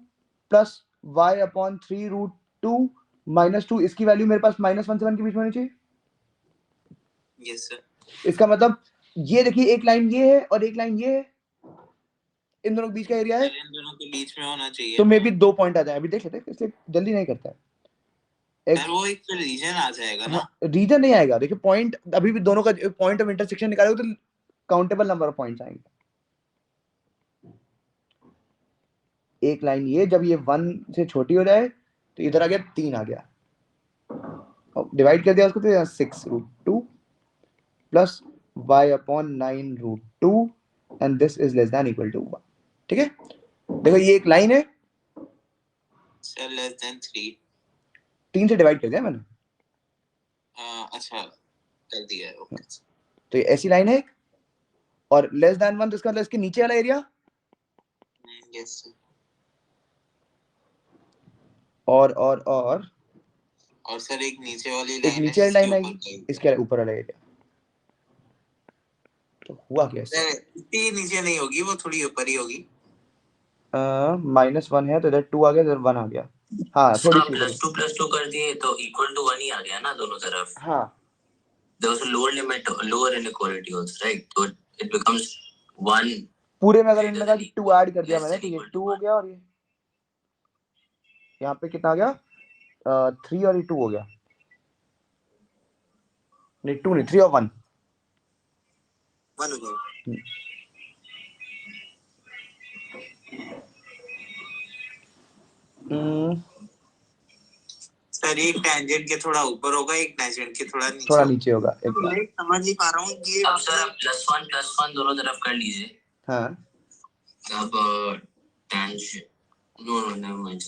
प्लस y/3√2 -2। इसकी वैल्यू मेरे पास -1 से 1 के बीच में होनी चाहिए।
Yes sir.
इसका मतलब ये देखिए एक लाइन ये है और एक लाइन ये है, इन दोनों के बीच का एरिया है।
इन दोनों के बीच में होना चाहिए
तो मे भी 2 पॉइंट आ जाए। अभी देख लेते हैं, इसलिए जल्दी नहीं करता है।
सर वो एक तो रीजन आ जाएगा ना।
रीजन नहीं आएगा। देखिए पॉइंट अभी भी दोनों का पॉइंट ऑफ इंटरसेक्शन निकालोगे तो काउंटेबल नंबर ऑफ पॉइंट्स आएंगे। एक लाइन ये जब ये 1 से छोटी हो जाए तो इधर आ गया 3 आ गया, डिवाइड कर दिया उसको तो 6√2 plus y/9√2 and this is less than equal to 1। ठीक है, देखो ये एक लाइन है
सर लेस देन 3।
3 से डिवाइड कर दिया मैंने।
अच्छा कर दिया है। ओके
तो ये ऐसी लाइन है और लेस देन 1 तो इसका मतलब इसके नीचे वाला एरिया
यस सर।
और
सर एक नीचे वाली
एक
लाइन
नीचे वाली लाइन आएगी, इसके ऊपर वाला एरिया। तो हुआ कैसे?
इतनी नीचे नहीं होगी, वो थोड़ी ऊपर ही होगी।
-1 है तो इधर 2 आ गया, इधर 1 आ गया। हाँ थोड़ी सी
+2 कर दिए तो इक्वल टू 1 ही आ गया ना दोनों तरफ।
हाँ
there was a lower limit, lower inequality also, right? So it becomes 1
पूरे में अगर इनमें था कि 2 ऐड कर दिया मैंने तो ये 2 हो गया और ये यहाँ पे कितना आ गया 3 और ये 2 हो गया। नहीं 2 नहीं, 3 और 1
1 हो गया।
सर एक टेंजेंट के थोड़ा ऊपर होगा, एक टेंजेंट के थोड़ा नीचे
होगा।
मैं समझ नहीं पा रहा हूँ कि
अब सर आप +1 दोनों तरफ कर लीजिए।
हाँ
अब tangent no never mind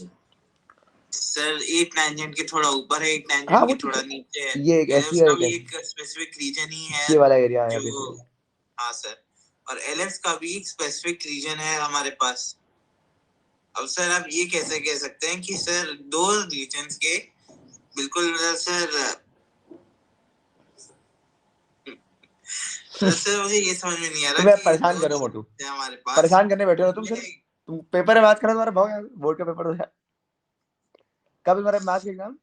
sir एक टेंजेंट के थोड़ा ऊपर है, एक टेंजेंट
हाँ,
के थोड़ा नीचे है।
ये एक ऐसी है,
एक स्पेसिफिक रीजन ही है
ये वाला एरिया है
जो हाँ सर। और एलएस का भी एक स्पेसिफिक रीजन है हमारे पास। अब सर आप ये कैसे कह सकते हैं कि सर दो रीजन्स के बिल्कुल सर मुझे ये समझ में नहीं आ रहा।
तुम्हें परेशान करो मोटू,
हमारे पास
परेशान करने बैठे हो तुम। सिर्फ तुम पेपर में बात करो, तुम्हारा भाव बोर्ड का पेपर हो जाए। कब तुम्हारा मैथ्स का एग्जाम?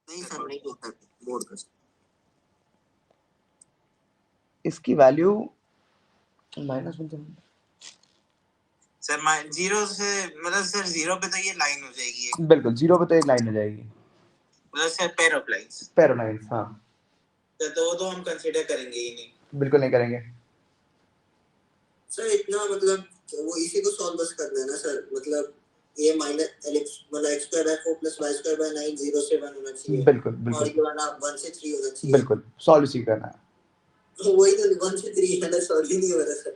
नहीं सर नहीं होता बोर्ड का।
इसकी वैल्यू -1
सर 0 से मतलब सर 0 पे तो ये लाइन हो जाएगी।
बिल्कुल 0 पे तो एक लाइन हो जाएगी,
मतलब सर पेयर ऑफ लाइंस।
हाँ
तो वो तो हम कंसीडर करेंगे ही नहीं।
बिल्कुल नहीं करेंगे
सर इतना मतलब वो इसी को सॉल्व बस करना है ना सर। मतलब a माइनस एलिप्स मतलब x square by 4 plus y square by 9 0 से 1 होना चाहिए।
बिल्कुल
और
बिल्कुल
ये वाला 1 से 3 होना चाहिए।
बिल्कुल सॉल्व इसी करना है।
तो वही तो 1 से 3 है ना, सॉल्व ही नहीं हो रहा सर।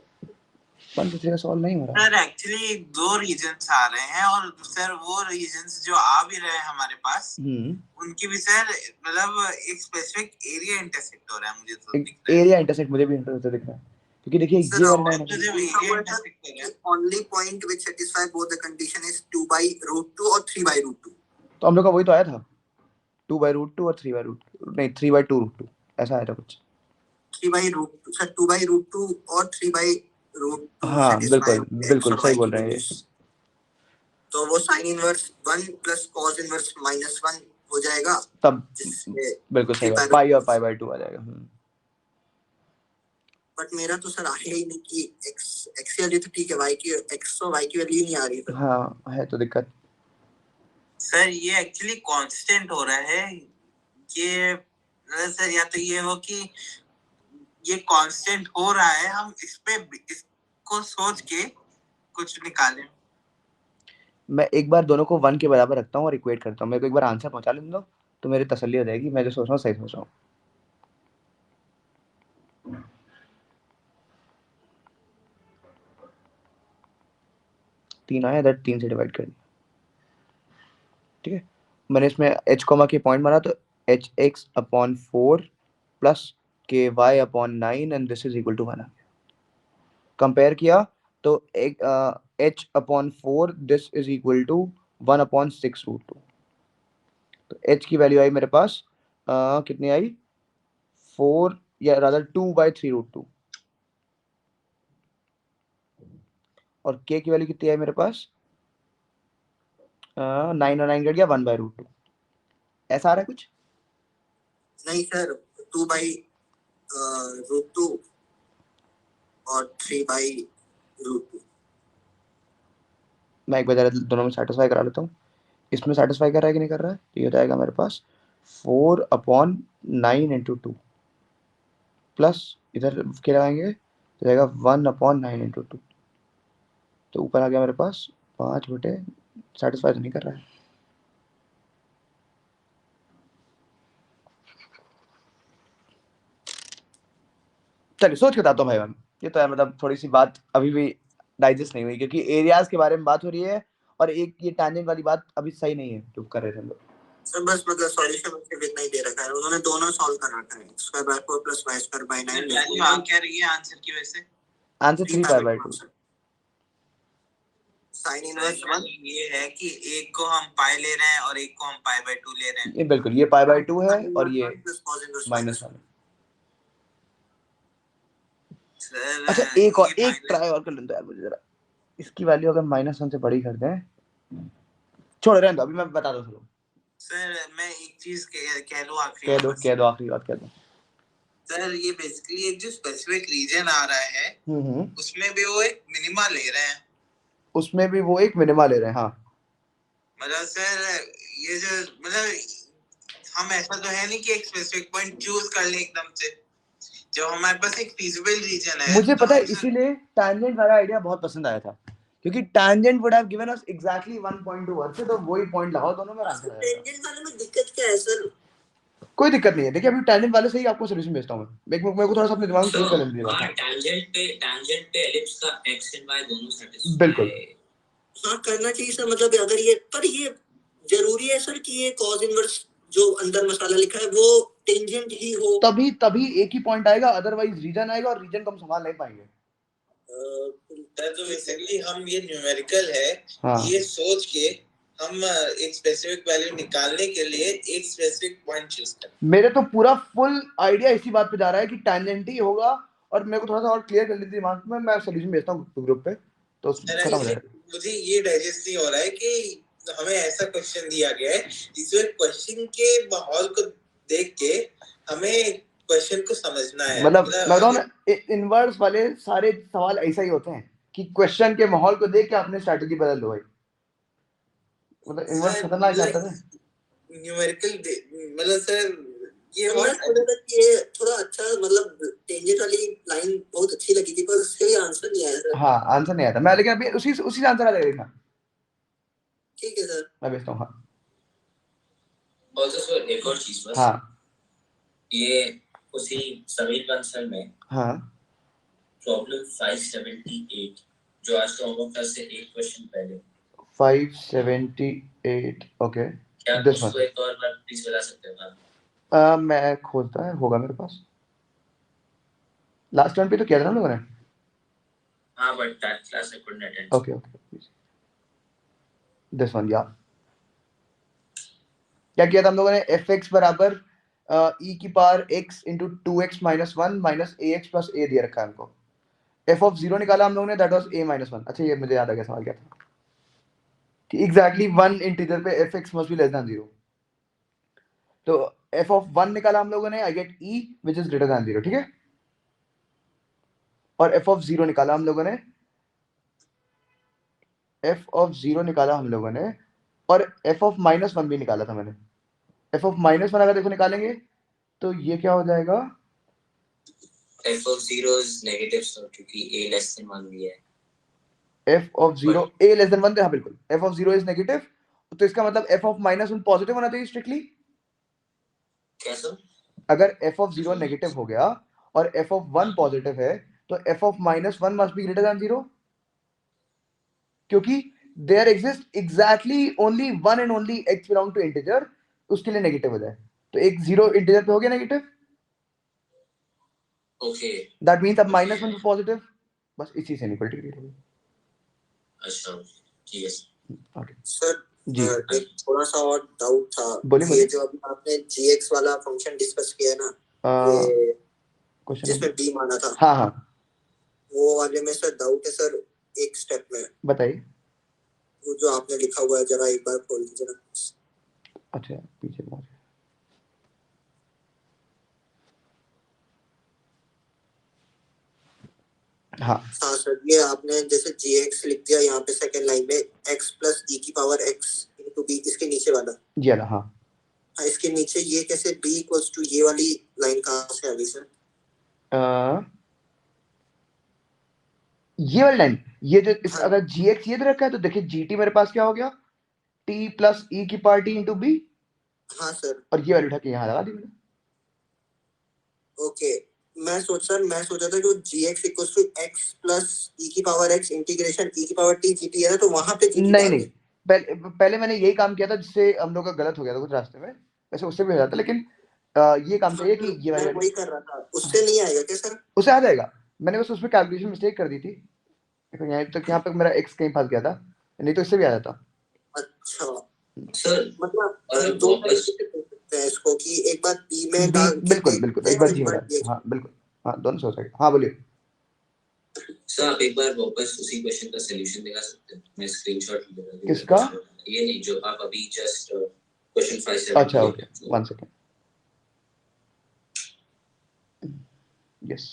1 से 3 का सॉल्व नहीं हो रहा
सर एक्चुअली दो रीजंस आ रहे हैं और सर वो रीजंस जो आ भी रहे हैं हमारे पास उनकी भी सर मतलब एक स्पेसिफिक एरिया इंटरसेक्ट हो रहा है, मुझे तो दिख रहा है।
एरिया इंटरसेक्ट मुझे भी इंटरसेक्ट दिख रहा है क्योंकि देखिए
Sir,
ये वाला
और
है
तो जब एरिया इंटरसेक्ट कर रहा है
only point which satisfy both the condition is 2 by root 2 और 3 by root 2।
तो हम लोग का वही तो आया था 2/√2 और 3/√2 नहीं 3/2√2 ऐसा आया था कुछ
3 by root 2 sir 2 by root 2 और 3 by root 2
हाँ
satisfy
बिल्कुल
x और
सही
y
बोल
की
रहे हैं ये।
values। तो वो sin inverse 1 plus cos inverse -1 हो जाएगा
तब
जिससे
बिल्कुल सही बात पाई और पाई/2 आ जाएगा।
बट मेरा तो सर आ ही नहीं कि x की वैल्यू तो ठीक है, y की x और y की वैल्यू नहीं आ रही सर।
हाँ है तो दिक्कत।
सर ये एक्चुअली कांस्टेंट हो रहा है ये सर, या तो ये हो कि ये कांस्टेंट हो रहा है, हम इस पे इसको सोच के कुछ निकालें।
मैं एक बार दोनों को 1 के बराबर रखता हूँ और इक्वेट करता हूँ, मेरे को एक बार आंसर पहुंचा लेने दो तो मेरी तसल्ली हो जाएगी, मैं जो सोच रहा हूँ सही सोच रहा हूँ। तीन आया, 3 से डिवाइड कर दिया, ठीक है। मैंने इसमें h कॉमा के पॉइंट मारा तो hx/4 plus ky/9 and this is equal to 1। Compare किया तो एक h/4 this is equal to 1/6√2। तो h की वैल्यू आई मेरे पास कितनी आई 4 या रादर 2/3√2 और k की वैल्यू कितनी आई मेरे पास 9 और 9 कट गया 1/√2। ऐसा आ रहा है कुछ?
नहीं सर 2 by root 2 और 3 by root 2।
मैं एक बार दोनों में सेटिस्फाई करा लेता हूँ। इसमें सेटिस्फाई कर रहा है कि नहीं कर रहा है? तो ये हो जाएगा मेरे पास 4/9 × 2 प्लस इधर क्या लगाएंगे तो जाएगा 1/9 × 2। तो ऊपर आ गया मेरे पास 5/, सेटिस्फाई तो नहीं कर रहा है। चलिए सोच के बताता हूँ भाई, ये तो है मतलब थोड़ी सी बात अभी भी डाइजेस्ट नहीं हुई क्योंकि एरियाज के बारे में बात हो रही है और एक ये टैंजेंट वाली बात अभी सही नहीं है जो कर रहे थे हम लोग।
सर बस मतलब सॉल्यूशन सिर्फ इतना ही दे रखा है, उन्होंने दोनों सॉल्व कर रखा है x² + y² / 9।
वैल्यू आ क्या रही है आंसर की वैसे?
आंसर 3π/2।
sin इनवर्स 1
ये है कि एक को हम पाई ले रहे हैं और एक को हम π/2 ले रहे हैं।
ये बिल्कुल ये π/2 है और ये -1। अच्छा एक और एक ट्राई और कर लेते हैं यार मुझे जरा, इसकी वैल्यू अगर -1 से बड़ी कर दें, छोड़ रहे हैं तो अभी मैं बता दूं। चलो
सर मैं एक चीज कह लूं आखिरी
कह दो आखिरी बात कह दो।
सर ये बेसिकली एक जो स्पेसिफिक रीजन आ रहा है उसमें भी वो एक मिनिमा ले रहे हैं।
उसमें भी वो एक मिनिमा ले रहे हैं, हाँ।
मतलब सर ये जो मतलब हम ऐसा तो है नहीं कि एक स्पेसिफिक पॉइंट चूज कर लें एकदम से, जब हमारे पास एक फीजिबल रीजन है।
मुझे पता है इसीलिए टैंजेंट वाला आइडिया बहुत पसंद आया था क्योंकि tangent would have given us exactly 1.2 से, तो वही पॉइंट लगाओ दोनों में आंसर आएगा।
टैंजेंट वाले में दिक्कत क्या है सर?
कोई दिक्कत नहीं है, देखिए अभी टैंजेंट वाले से ही आपको सॉल्यूशन भेजता हूं मैं। मेरे को थोड़ा सा अपने दिमाग में क्लियर कर लेने दीजिए।
हां टैंजेंट पे एलिप्स का x एंड y दोनों सेटिस्फाई
बिल्कुल
हाँ करना चाहिए सर, मतलब अगर ये पर ये जरूरी है सर कि ये cos इनवर्स जो अंदर मसाला लिखा है वो टेंजेंट ही हो,
तभी एक ही पॉइंट आएगा, अदरवाइज रीजन आएगा और रीजन को हम संभाल नहीं पाएंगे।
तो बेसिकली हम ये न्यूमेरिकल है,
हाँ।
ये सोच के हम एक स्पेसिफिक वैल्यू निकालने के लिए एक स्पेसिफिक पॉइंट चूज करते हैं। मेरे
तो पूरा फुल आइडिया इसी बात पे जा रहा है कि टैंजेंट ही होगा और मेरे को थोड़ा सा और क्लियर कर लीजिए दिमाग में, मैं सॉल्यूशन भेजता हूं ग्रुप पे तो खत्म हो जाएगा।
मुझे ये डाइजेस्ट नहीं हो रहा है कि हमें ऐसा क्वेश्चन दिया गया है जिसमें क्वेश्चन के माहौल को देख के हमें क्वेश्चन को समझना है।
मतलब मैं बताऊं ना, इनवर्स वाले सारे सवाल ऐसा ही होते हैं कि क्वेश्चन के माहौल को देख के अपने स्ट्रेटजी बदल दो भाई। मतलब इनवर्स खतरनाक जाता है
न्यूमेरिकल मतलब सर ये
थोड़ा अच्छा मतलब टेंजेंट वाली लाइन बहुत अच्छी लगी थी पर उससे आंसर नहीं आया।
हाँ आंसर नहीं आया था मैं, लेकिन अभी उसी से आंसर आ जाएगा।
ठीक है सर,
मैं भेजता हूँ। हाँ
ऑल्सो सर एक और चीज बस,
हाँ
ये उसी समीर बंसल में
हाँ
प्रॉब्लम 578 जो आज का होमवर्क था से एक क्वेश्चन पहले
578 ओके
क्या आप
दिस
उसको एक और बार प्लीज बता सकते हो?
वन मैं खोलता है, होगा मेरे पास। लास्ट टाइम पे तो किया था ना हम लोगों ने।
हाँ but that class I couldn't attend.
Okay okay this one या क्या किया था हम लोगों ने, fx बराबर e की power x into 2x minus 1 minus ax plus a दिया रखा है हमको। f ऑफ 0 निकाला हम लोगों ने, दैट वाज a माइनस 1। अच्छा ये मुझे याद आ गया सवाल क्या था कि एग्जैक्टली वन इंटीजर पे fx must be less than 0। तो f ऑफ 1 निकाला हम लोगों ने, I get e which is greater than 0, ठीक है। और f ऑफ 0 निकाला हम लोगों ने, f ऑफ 0 निकाला हम लोगों ने, और f ऑफ माइनस 1 भी निकाला था मैंने। f ऑफ माइनस 1 अगर देखो निकालेंगे तो ये क्या हो जाएगा,
f of 0 is negative sir क्योंकि a less than 1 भी है।
f of 0 a less than 1, हाँ बिल्कुल f of 0 इज नेगेटिव, तो इसका मतलब f of माइनस 1 पॉजिटिव होना चाहिए स्ट्रिक्टली।
क्या सर?
अगर f of 0 नेगेटिव हो गया और f of 1 पॉजिटिव है तो f of minus 1 must be greater than 0, क्योंकि there exist exactly only one and only x belong to integer, उसके लिए नेगेटिव हो जाए। तो एक 0 इंटीजर पे हो गया नेगेटिव,
ओके
दैट मींस अब माइनस 1 पे पॉजिटिव, बस इसी से निकल ठीक है।
अच्छा ठीक है
ओके
सर
जी
एक थोड़ा सा और डाउट था।
बोलिए
ये
बोलिए।
जो अभी आपने gx वाला फंक्शन डिस्कस किया है ना, ये
क्वेश्चन
जिसमें b माना था,
हाँ हाँ
वो वाले में सर डाउट है सर एक स्टेप में।
बताइए।
वो जो आपने लिखा हुआ है जरा एक बार खोल दीजिए ना।
अच्छा पीछे पहुंच गए। हाँ
हाँ सर, ये आपने जैसे gx लिख दिया यहाँ पे सेकंड लाइन में x प्लस e की पावर x इंटू b, इसके नीचे वाला
जी हाँ
हाँ, इसके नीचे ये कैसे b इक्वल्स टू ये वाली लाइन कहाँ से आ गई सर?
ये वाली लाइन, ये जो
हाँ।
अगर gx ये दे रखा है तो देखिए gt मेरे पास क्या हो गया, t प्लस e की पावर t इंटू बी,
हाँ सर
और ये वाली उठा के यहाँ लगा दी मैंने।
ओके, मैं सोचा था जो gx equals to x plus e की पावर x इंटीग्रेशन e की पावर t gt है ना, तो वहां पे gt
नहीं पहले मैंने यही काम किया था जिससे हम लोग का गलत हो गया था कुछ रास्ते में, वैसे उससे भी हो जाता, लेकिन ये काम चाहिए कि ये
मैं
वाली
वही कर रहा था, उससे नहीं आएगा क्या सर?
उसे आ जाएगा। मैंने बस उसमें कैलकुलेशन मिस्टेक कर दी थी, देखो यहाँ तक, यहाँ पे मेरा x कहीं फंस गया था, नहीं तो इससे भी आ जाता।
अच्छा
सर
मतलब
और
दो
वापस
तरीके से देख सकते हैं इसको कि एक बार b में डाल के
बिल्कुल बिल्कुल एक बार जी
एक
में
बार
डाल,
dx।
हाँ बिल्कुल, हाँ दोनों से हो सकेगा। हाँ बोलिए।
सर आप एक बार वापस उसी क्वेश्चन का सॉल्यूशन दिखा सकते हैं? मैं स्क्रीनशॉट ले रहा हूँ।
किसका?
ये नहीं जो आप अभी जस्ट क्वेश्चन 5
अच्छा okay one second, yes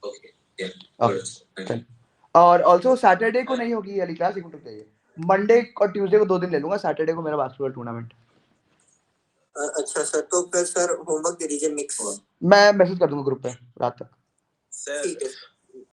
okay.
और ऑल्सो सैटरडे को नहीं होगी ये वाली क्लास, एक मिनट चाहिए, मंडे और ट्यूसडे को 2 दिन ले लूंगा, सैटरडे को मेरा बास्केटबॉल टूर्नामेंट।
अच्छा सर, तो फिर सर होमवर्क दे दीजिए मिक्स।
मैं मैसेज कर दूंगा ग्रुप पे रात तक।
सर
ठीक है।